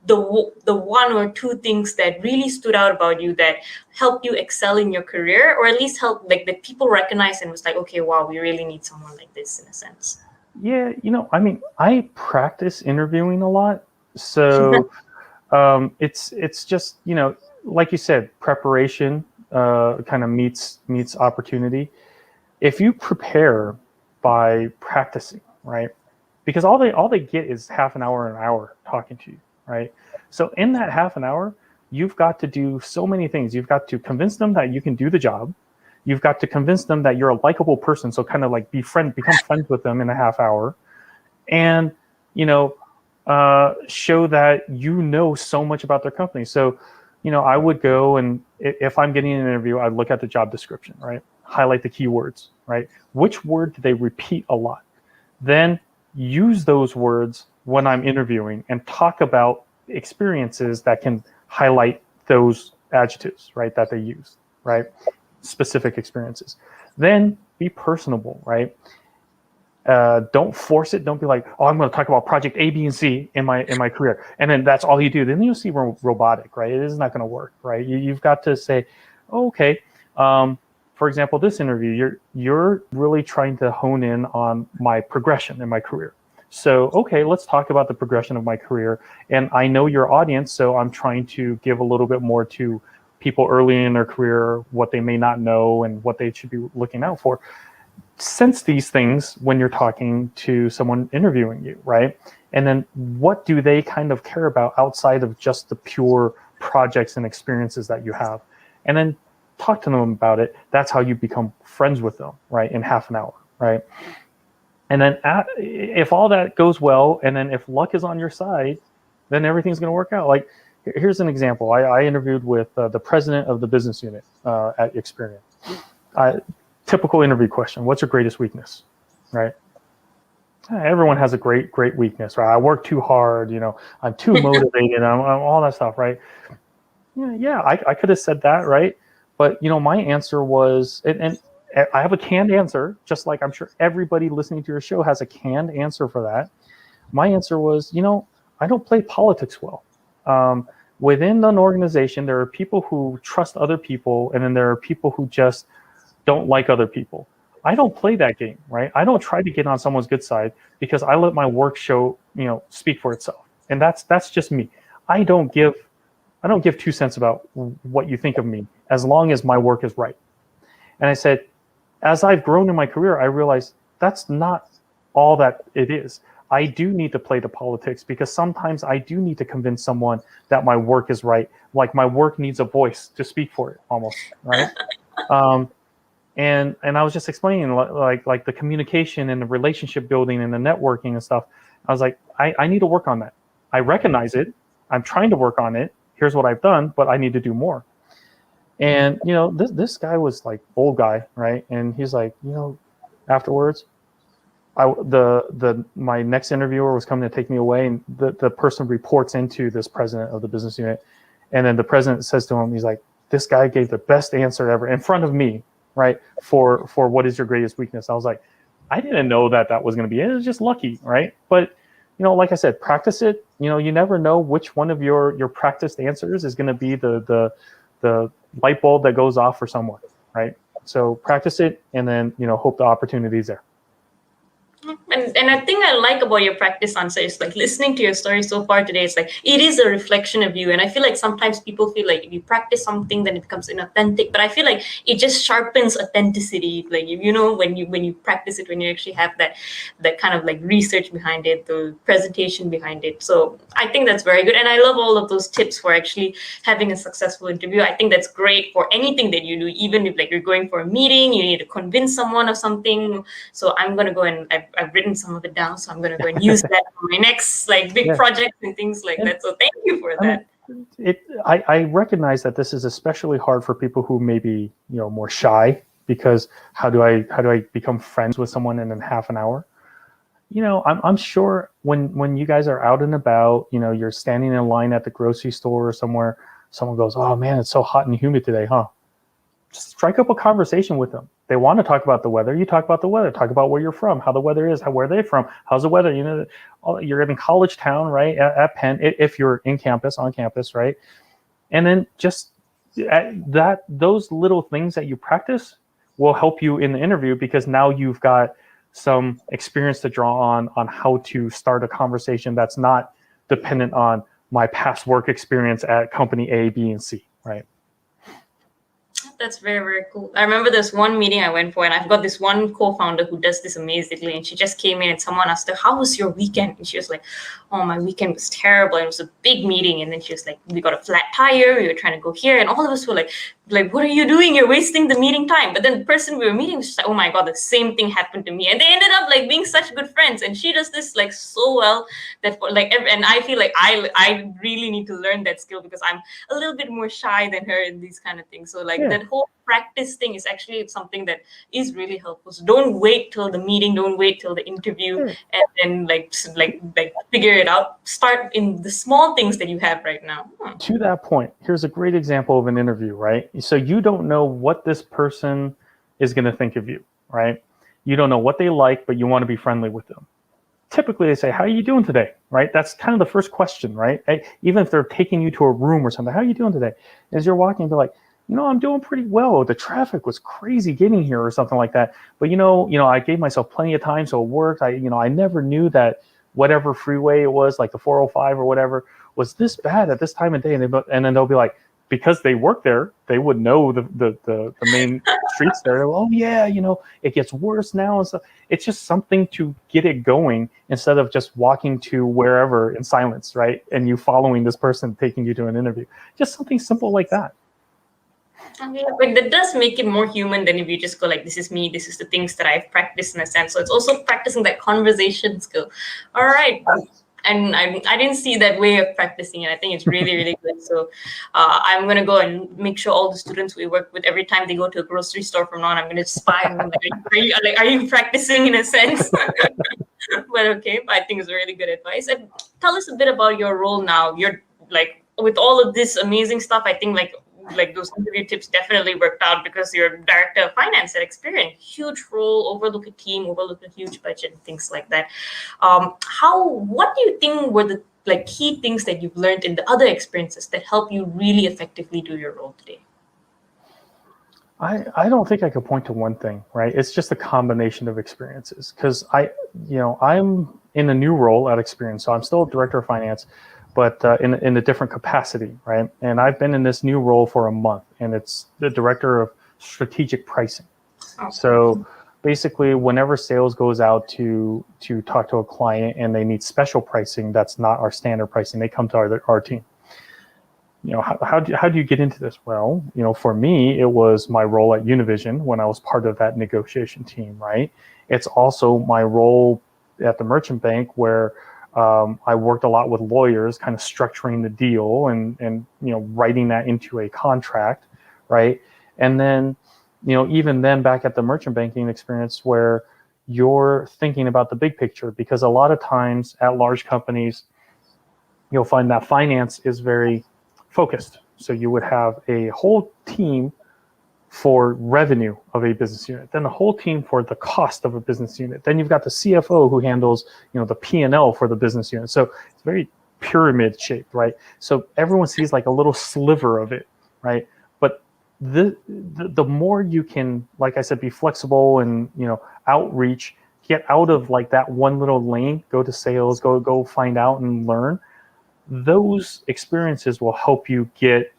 the one or two things that really stood out about you that helped you excel in your career, or at least help like that people recognize and was like, okay, wow, we really need someone like this in a sense? Yeah, I mean, I practice interviewing a lot, so it's just, like you said, preparation kind of meets opportunity. If you prepare by practicing, right? Because all they get is half an hour talking to you, right? So in that half an hour, you've got to do so many things. You've got to convince them that you can do the job. You've got to convince them that you're a likable person. So kind of like become friends with them in a half hour, and show that you know so much about their company. So, I would go, and if I'm getting an interview, I'd look at the job description, right? Highlight the keywords, right? Which word do they repeat a lot? Then use those words when I'm interviewing and talk about experiences that can highlight those adjectives, right? That they use, right? Specific experiences. Then be personable, right? Don't force it. Don't be like, oh, I'm going to talk about project A, B, and C in my career, and then that's all you do. Then you'll see robotic, right? It is not going to work, right? You've got to say, oh, okay. For example, this interview, you're really trying to hone in on my progression in my career. So, okay, let's talk about the progression of my career. And I know your audience, so I'm trying to give a little bit more to people early in their career, what they may not know and what they should be looking out for. Sense these things when you're talking to someone interviewing you, right? And then what do they kind of care about outside of just the pure projects and experiences that you have? And then talk to them about it. That's how you become friends with them, right? In half an hour, right? And then if all that goes well, and then if luck is on your side, then everything's going to work out. Like, here's an example. I interviewed with the president of the business unit at Experian. Typical interview question: what's your greatest weakness, right? Everyone has a great weakness, right? I work too hard, I'm too motivated, I'm all that stuff, right? Yeah, I could have said that, right? But my answer was, and I have a canned answer, just like I'm sure everybody listening to your show has a canned answer for that. My answer was, I don't play politics well. Within an organization, there are people who trust other people, and then there are people who just don't like other people. I don't play that game, right? I don't try to get on someone's good side, because I let my work show, speak for itself. And that's just me. I don't give 2 cents about what you think of me, as long as my work is right. And I said, as I've grown in my career, I realized that's not all that it is. I do need to play the politics, because sometimes I do need to convince someone that my work is right. Like, my work needs a voice to speak for it, almost, right? And I was just explaining like the communication and the relationship building and the networking and stuff. I was like, I need to work on that. I recognize it. I'm trying to work on it. Here's what I've done, but I need to do more. And this guy was like old guy, right? And he's like, afterwards, my next interviewer was coming to take me away, and the person reports into this president of the business unit, and then the president says to him, he's like, "This guy gave the best answer ever in front of me, right? For what is your greatest weakness?" I was like, I didn't know that was going to be it. It was just lucky, right? But like I said, practice it. You never know which one of your practiced answers is going to be the light bulb that goes off for someone, right? So practice it, and then hope the opportunity is there. And I think I like about your practice answer is like listening to your story so far today. It's like it is a reflection of you, and I feel like sometimes people feel like if you practice something, then it becomes inauthentic. But I feel like it just sharpens authenticity. Like when you practice it, when you actually have that kind of like research behind it, the presentation behind it. So I think that's very good, and I love all of those tips for actually having a successful interview. I think that's great for anything that you do, even if like you're going for a meeting, you need to convince someone of something. So I'm gonna go and I've written some of it down, so I'm going to go and use that for my next like big projects and things like that. So thank you for that. I recognize that this is especially hard for people who may be more shy, because how do I become friends with someone in half an hour? I'm sure when you guys are out and about, you're standing in line at the grocery store or somewhere, someone goes, "Oh man, it's so hot and humid today, huh?" Just strike up a conversation with them. They want to talk about the weather. You talk about the weather. Talk about where you're from, how the weather is, where they're from, how's the weather. You're in college town, right? At Penn, if you're on campus, right? And then just those little things that you practice will help you in the interview, because now you've got some experience to draw on how to start a conversation that's not dependent on my past work experience at company A, B, and C, right? That's very, very cool. I remember this one meeting I went for, and I've got this one co-founder who does this amazingly. And she just came in, and someone asked her, "How was your weekend?" And she was like, "Oh, my weekend was terrible. It was a big meeting." And then she was like, "We got a flat tire. We were trying to go here." And all of us were like, "What are you doing? You're wasting the meeting time." But then the person we were meeting was just like, "Oh my God, the same thing happened to me." And they ended up like being such good friends. And she does this like so well that and I feel like I really need to learn that skill, because I'm a little bit more shy than her in these kind of things. So that whole practice thing is actually something that is really helpful. So don't wait till the meeting, don't wait till the interview, and then like figure it out. Start in the small things that you have right now. To that point, here's a great example of an interview, right? So you don't know what this person is going to think of you, right? You don't know what they like, but you want to be friendly with them. Typically they say, "How are you doing today?" Right? That's kind of the first question, right? Even if they're taking you to a room or something, "How are you doing today?" As you're walking, they're like, "I'm doing pretty well. The traffic was crazy getting here," or something like that. But I gave myself plenty of time, so it worked. I never knew that whatever freeway it was, like the 405 or whatever, was this bad at this time of day. And then they'll be like, because they work there, they would know the main streets there. "Oh yeah, it gets worse now," and stuff. It's just something to get it going, instead of just walking to wherever in silence, right? And you following this person taking you to an interview. Just something simple like that. Okay, but that does make it more human than if you just go like, "This is me, this is the things that I've practiced," in a sense. So it's also practicing that conversation skill. All right. And I didn't see that way of practicing it. I think it's really, really good. So I'm going to go and make sure all the students we work with, every time they go to a grocery store from now on, I'm going to spy on them. Are you practicing in a sense? But okay, I think it's really good advice. And tell us a bit about your role now. You're like, with all of this amazing stuff, I think like those interview tips definitely worked out, because you're director of finance at Experian. Huge role, overlook a team, overlook a huge budget, and things like that. What do you think were the key things that you've learned in the other experiences that help you really effectively do your role today? I don't think I could point to one thing, right? It's just a combination of experiences, because I'm in a new role at Experian, so I'm still director of finance, but in a different capacity, right? And I've been in this new role for a month, and it's the director of strategic pricing. Okay. So basically, whenever sales goes out to talk to a client and they need special pricing, that's not our standard pricing, they come to our team. How do you get into this? Well, for me, it was my role at Univision when I was part of that negotiation team, right? It's also my role at the merchant bank, where I worked a lot with lawyers, kind of structuring the deal and writing that into a contract, right? And then, even then back at the merchant banking experience, where you're thinking about the big picture, because a lot of times at large companies, you'll find that finance is very focused. So you would have a whole team for revenue of a business unit, then a whole team for the cost of a business unit. Then you've got the CFO who handles, the P&L for the business unit. So it's very pyramid shaped, right? So everyone sees like a little sliver of it, right? But the more you can, like I said, be flexible and outreach, get out of like that one little lane, go to sales, go find out and learn. Those experiences will help you get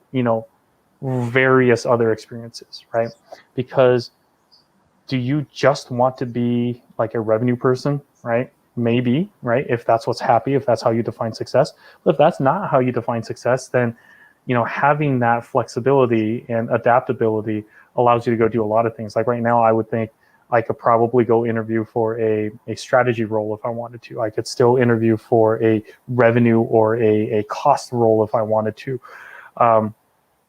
various other experiences, right? Because do you just want to be like a revenue person, right? Maybe, right? If that's what's happy, if that's how you define success. But if that's not how you define success, then having that flexibility and adaptability allows you to go do a lot of things. Like right now, I would think I could probably go interview for a strategy role if I wanted to. I could still interview for a revenue or a cost role if I wanted to.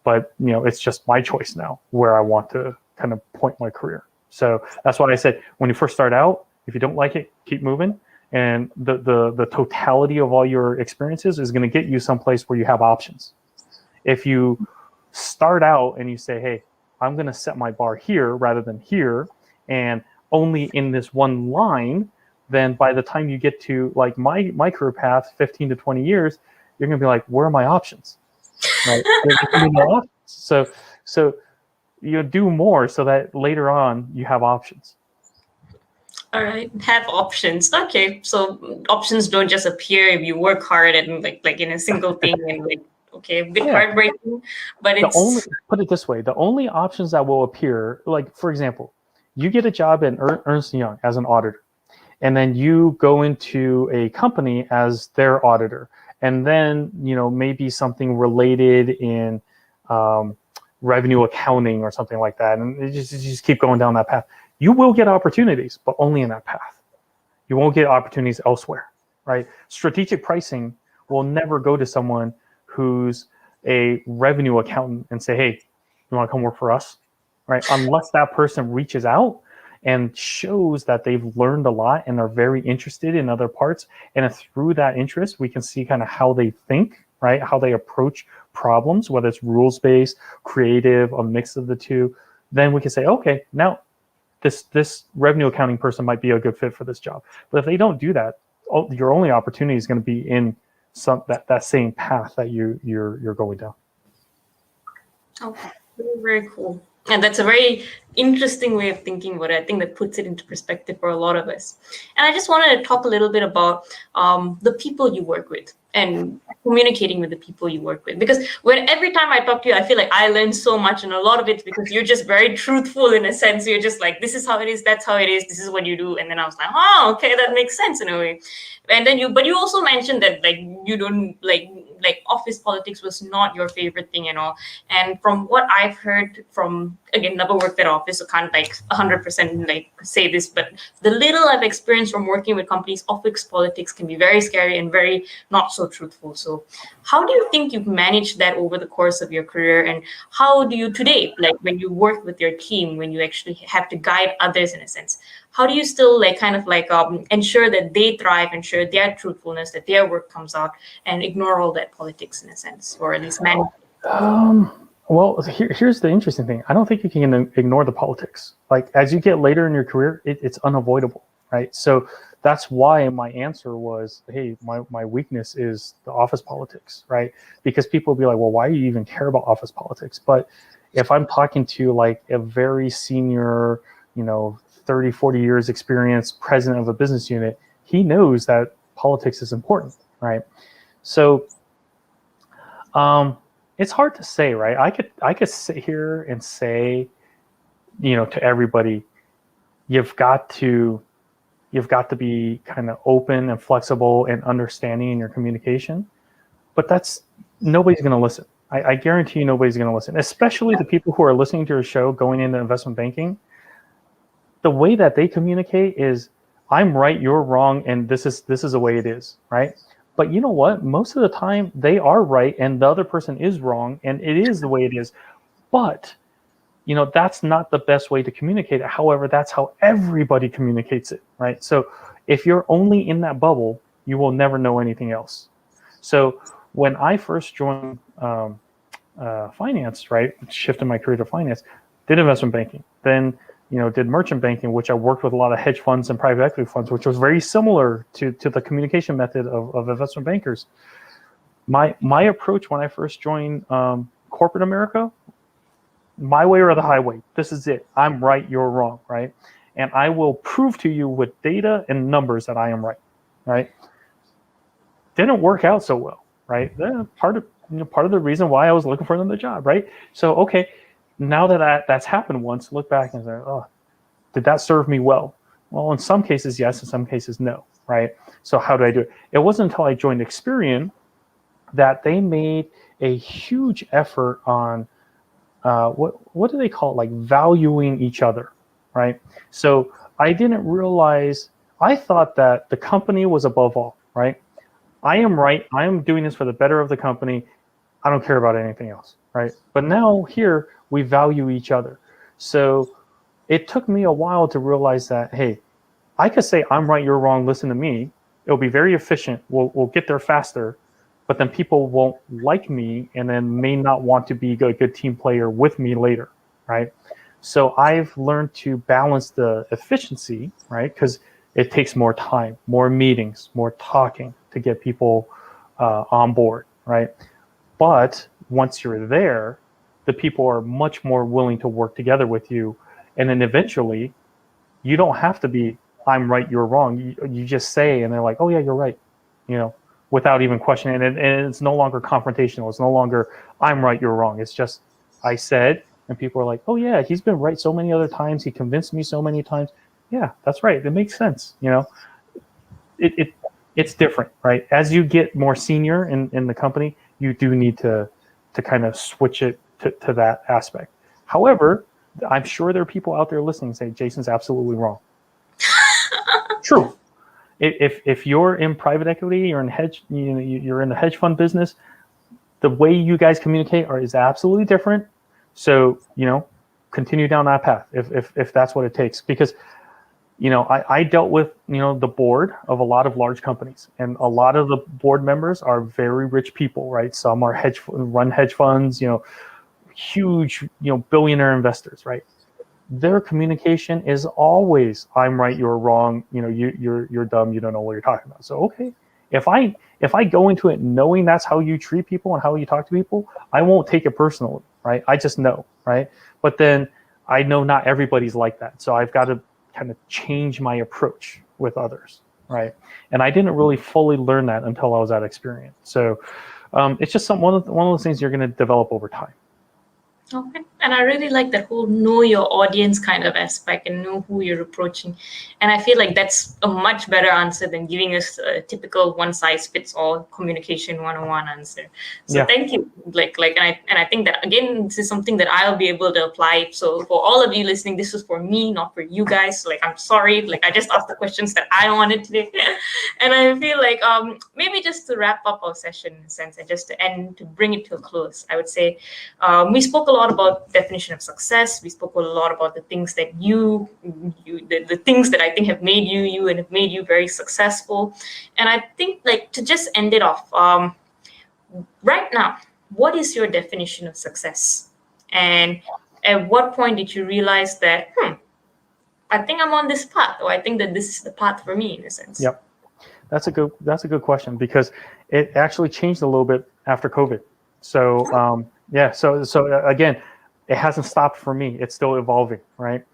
But it's just my choice now where I want to kind of point my career. So that's why I said, when you first start out, if you don't like it, keep moving. And the totality of all your experiences is going to get you someplace where you have options. If you start out and you say, hey, I'm going to set my bar here rather than here, and only in this one line, then by the time you get to like my career path, 15 to 20 years, you're going to be like, where are my options? Right? So you do more so that later on you have options. All right, have options. Okay, so options don't just appear if you work hard and like in a single thing and like a bit heartbreaking, but it's put it this way: the only options that will appear, like for example, you get a job in Ernst & Young as an auditor, and then you go into a company as their auditor. And then, maybe something related in revenue accounting or something like that. And you just keep going down that path. You will get opportunities, but only in that path. You won't get opportunities elsewhere, right? Strategic pricing will never go to someone who's a revenue accountant and say, hey, you want to come work for us, right? Unless that person reaches out and shows that they've learned a lot and are very interested in other parts. And through that interest, we can see kind of how they think, right? How they approach problems, whether it's rules-based, creative, a mix of the two. Then we can say, okay, now this revenue accounting person might be a good fit for this job. But if they don't do that, your only opportunity is going to be in that same path that you're going down. Okay, very, very cool. And that's a very interesting way of thinking about it. I think that puts it into perspective for a lot of us. And I just wanted to talk a little bit about the people you work with and communicating with the people you work with. Because every time I talk to you, I feel like I learn so much, and a lot of it's because you're just very truthful in a sense. You're just like, this is how it is, that's how it is, this is what you do. And then I was like, oh, okay, that makes sense in a way. And then but you also mentioned that like you don't like office politics was not your favorite thing and all. And from what I've heard from, again, never worked at office, so can't like 100% like say this, but the little I've experienced from working with companies, office politics can be very scary and very not so truthful. So how do you think you've managed that over the course of your career? And how do you today, like when you work with your team, when you actually have to guide others in a sense, how do you still like kind of like ensure that they thrive, ensure their truthfulness, that their work comes out, and ignore all that politics in a sense, or at least manage? Well, here's the interesting thing. I don't think you can ignore the politics. Like as you get later in your career, it's unavoidable, right? So that's why my answer was, hey, my weakness is the office politics, right? Because people will be like, well, why do you even care about office politics? But if I'm talking to like a very senior, 30, 40 years experience president of a business unit, he knows that politics is important, right? So it's hard to say, right? I could sit here and say, to everybody, you've got to be kind of open and flexible and understanding in your communication, but nobody's going to listen. I guarantee you nobody's going to listen, especially the people who are listening to your show going into investment banking. The way that they communicate is, I'm right, you're wrong, and this is the way it is, right? But you know what? Most of the time they are right and the other person is wrong, and it is the way it is. But that's not the best way to communicate it. However, that's how everybody communicates it, right? So if you're only in that bubble, you will never know anything else. So when I first joined finance, right, shifted my career to finance, did investment banking, then did merchant banking, which I worked with a lot of hedge funds and private equity funds, which was very similar to the communication method of investment bankers. My approach when I first joined corporate America, my way or the highway. This is it. I'm right, you're wrong, right? And I will prove to you with data and numbers that I am right, right? Didn't work out so well, right? Part of the reason why I was looking for another job, right? So okay, now that's happened once, look back and say, oh, did that serve me well? Well, in some cases, yes. In some cases, no, right? So how do I do it? It wasn't until I joined Experian that they made a huge effort on what do they call it? Like valuing each other, right? So I didn't realize, I thought that the company was above all, right? I am right. I am doing this for the better of the company. I don't care about anything else, right? But now here we value each other. So it took me a while to realize that, hey, I could say I'm right, you're wrong, listen to me. It'll be very efficient. We'll get there faster, but then people won't like me and then may not want to be a good team player with me later, right? So I've learned to balance the efficiency, right? Because it takes more time, more meetings, more talking to get people on board, right? But once you're there, the people are much more willing to work together with you. And then eventually, you don't have to be, I'm right, you're wrong. You just say, and they're like, oh yeah, you're right, without even questioning it. And it's no longer confrontational. It's no longer, I'm right, you're wrong. It's just, I said, and people are like, oh yeah, he's been right so many other times. He convinced me so many times. Yeah, that's right. It makes sense. It's different, right? As you get more senior in the company, you do need to kind of switch it to that aspect. However, I'm sure there are people out there listening say Jason's absolutely wrong. True. If you're in private equity, you're in you're in the hedge fund business, the way you guys communicate is absolutely different. So continue down that path if that's what it takes, because I dealt with the board of a lot of large companies, and a lot of the board members are very rich people, right? Some are run hedge funds, huge billionaire investors, right? Their communication is always, I'm right, you're wrong, you're dumb, you don't know what you're talking about. So okay, if I go into it knowing that's how you treat people and how you talk to people, I won't take it personally, right? I just know, right? But then I know not everybody's like that, so I've got to kind of change my approach with others, right? And I didn't really fully learn that until I was at Experian. So it's just one of those things you're going to develop over time. Okay. And I really like that whole know your audience kind of aspect and know who you're approaching. And I feel like that's a much better answer than giving us a typical one-size-fits-all communication 101 answer. So yeah. Thank you. And I think that, again, this is something that I'll be able to apply. So for all of you listening, this is for me, not for you guys. So I'm sorry. I just asked the questions that I wanted today. And I feel like maybe just to wrap up our session in a sense, and just to bring it to a close, I would say we spoke a lot about definition of success. We spoke a lot about the things that the things that I think have made you and have made you very successful. And I think to just end it off, right now, what is your definition of success? And at what point did you realize that, I think I'm on this path, or I think that this is the path for me in a sense? Yep. That's a good question, because it actually changed a little bit after COVID. So, yeah, so again, it hasn't stopped for me. It's still evolving, right?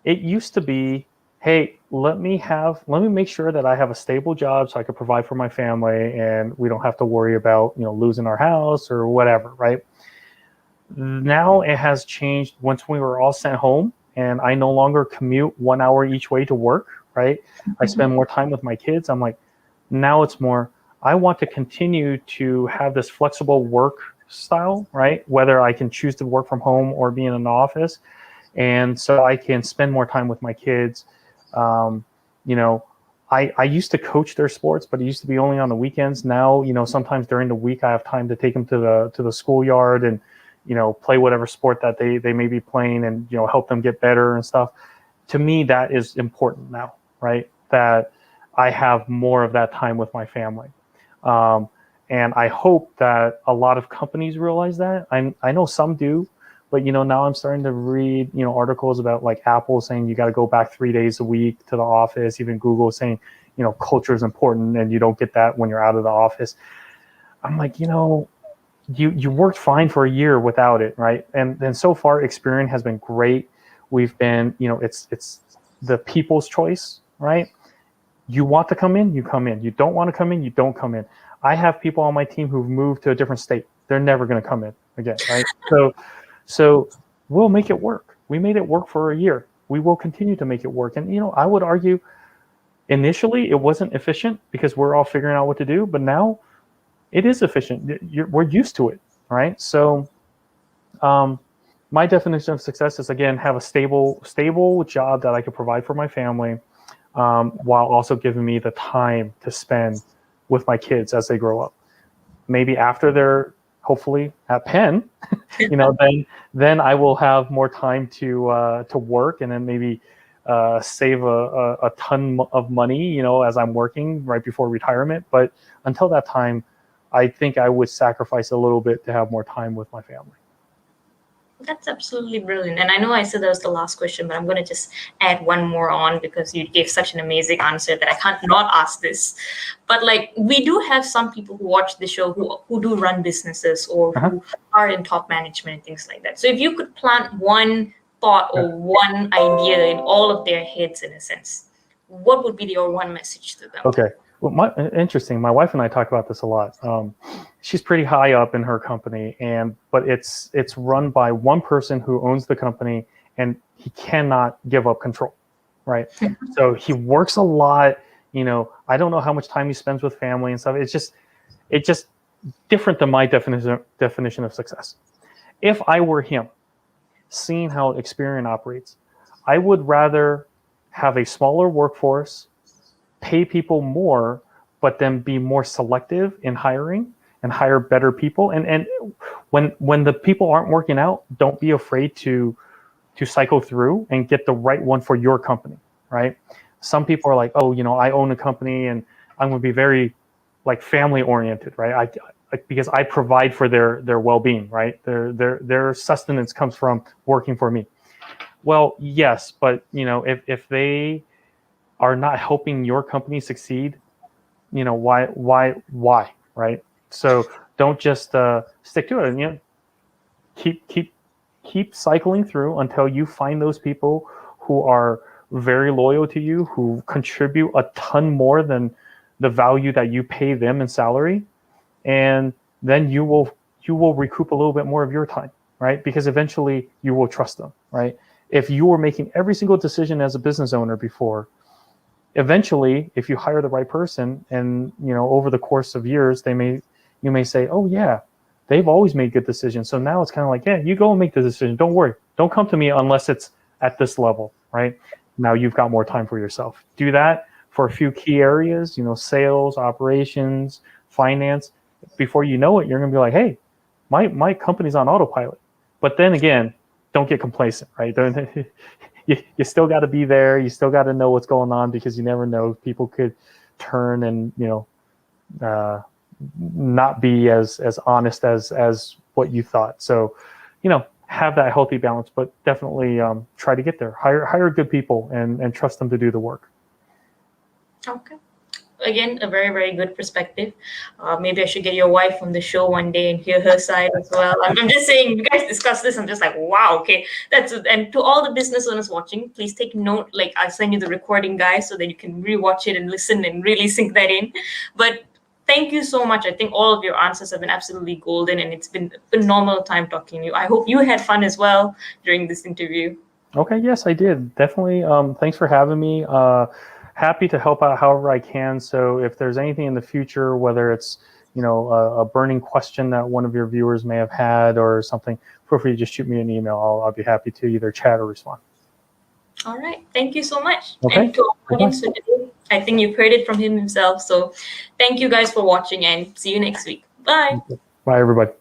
It used to be, hey, let me make sure that I have a stable job so I can provide for my family and we don't have to worry about, losing our house or whatever, right? Now it has changed once we were all sent home and I no longer commute 1 hour each way to work, right? I spend more time with my kids. I'm like, now it's more, I want to continue to have this flexible work style, right? Whether I can choose to work from home or be in an office. And so I can spend more time with my kids. I used to coach their sports, but it used to be only on the weekends. Now, sometimes during the week I have time to take them to the schoolyard and, play whatever sport that they may be playing and, help them get better and stuff. To me, that is important now, right? That I have more of that time with my family. And I hope that a lot of companies realize that. I know some do, but, now I'm starting to read, articles about like Apple saying you got to go back 3 days a week to the office, even Google saying, culture is important and you don't get that when you're out of the office. I'm like, you worked fine for a year without it, right? And so far, Experian has been great. We've been, it's the people's choice, right? You want to come in, you come in. You don't want to come in, you don't come in. I have people on my team who've moved to a different state. They're never going to come in again, right? So we'll make it work. We made it work for a year. We will continue to make it work. And, I would argue initially it wasn't efficient because we're all figuring out what to do, but now it is efficient. We're used to it, right? So my definition of success is, again, have a stable job that I can provide for my family, while also giving me the time to spend with my kids as they grow up. Maybe after they're hopefully at Penn, then I will have more time to work, and then maybe save a ton of money, as I'm working right before retirement. But until that time, I think I would sacrifice a little bit to have more time with my family. That's absolutely brilliant. And I know I said that was the last question, but I'm going to just add one more on because you gave such an amazing answer that I can't not ask this. But like, we do have some people who watch the show who do run businesses or who are in top management and things like that. So if you could plant one thought or one idea in all of their heads, in a sense, what would be your one message to them? Okay. Well, interesting. My wife and I talk about this a lot. She's pretty high up in her company, but it's run by one person who owns the company, and he cannot give up control, right? So he works a lot. I don't know how much time he spends with family and stuff. It's just different than my definition of success. If I were him, seeing how Experian operates, I would rather have a smaller workforce, pay people more, but then be more selective in hiring and hire better people. And when the people aren't working out, don't be afraid to cycle through and get the right one for your company, right? Some people are like, oh, I own a company and I'm going to be very like family oriented, right? Because I provide for their well-being, right? Their sustenance comes from working for me. Well, yes, but if they are not helping your company succeed, why, right? So don't just stick to it. Keep cycling through until you find those people who are very loyal to you, who contribute a ton more than the value that you pay them in salary, and then you will recoup a little bit more of your time, right? Because eventually you will trust them, right? If you were making every single decision as a business owner before, eventually, if you hire the right person, and over the course of years, you may say, oh yeah, they've always made good decisions. So now it's kind of like, yeah, you go and make the decision. Don't worry. Don't come to me unless it's at this level, right? Now you've got more time for yourself. Do that for a few key areas, sales, operations, finance. Before you know it, you're going to be like, hey, my company's on autopilot. But then again, don't get complacent, right? You still got to be there. You still got to know what's going on, because you never know. People could turn and, not be as honest as what you thought. So, have that healthy balance, but definitely try to get there. Hire good people and trust them to do the work. Okay. Again, a very, very good perspective. Maybe I should get your wife on the show one day and hear her side as well. I'm just saying, you guys discuss this, I'm just like, wow, okay. And to all the business owners watching, please take note. Like, I'll send you the recording, guys, so that you can rewatch it and listen and really sink that in. But thank you so much. I think all of your answers have been absolutely golden, and it's been a phenomenal time talking to you. I hope you had fun as well during this interview. Okay, yes, I did. Definitely. Thanks for having me. Happy to help out however I can. So if there's anything in the future, whether it's a burning question that one of your viewers may have had or something, feel free to just shoot me an email. I'll be happy to either chat or respond. All right. Thank you so much. Okay. And to our audience today, I think you've heard it from him himself. So thank you guys for watching, and see you next week. Bye. Bye, everybody.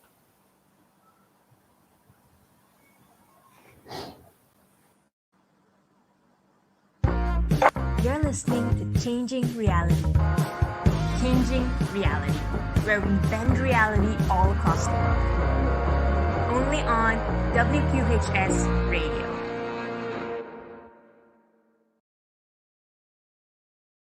You're listening to Changing Reality. Changing Reality, where we bend reality all across the world. Only on WQHS Radio.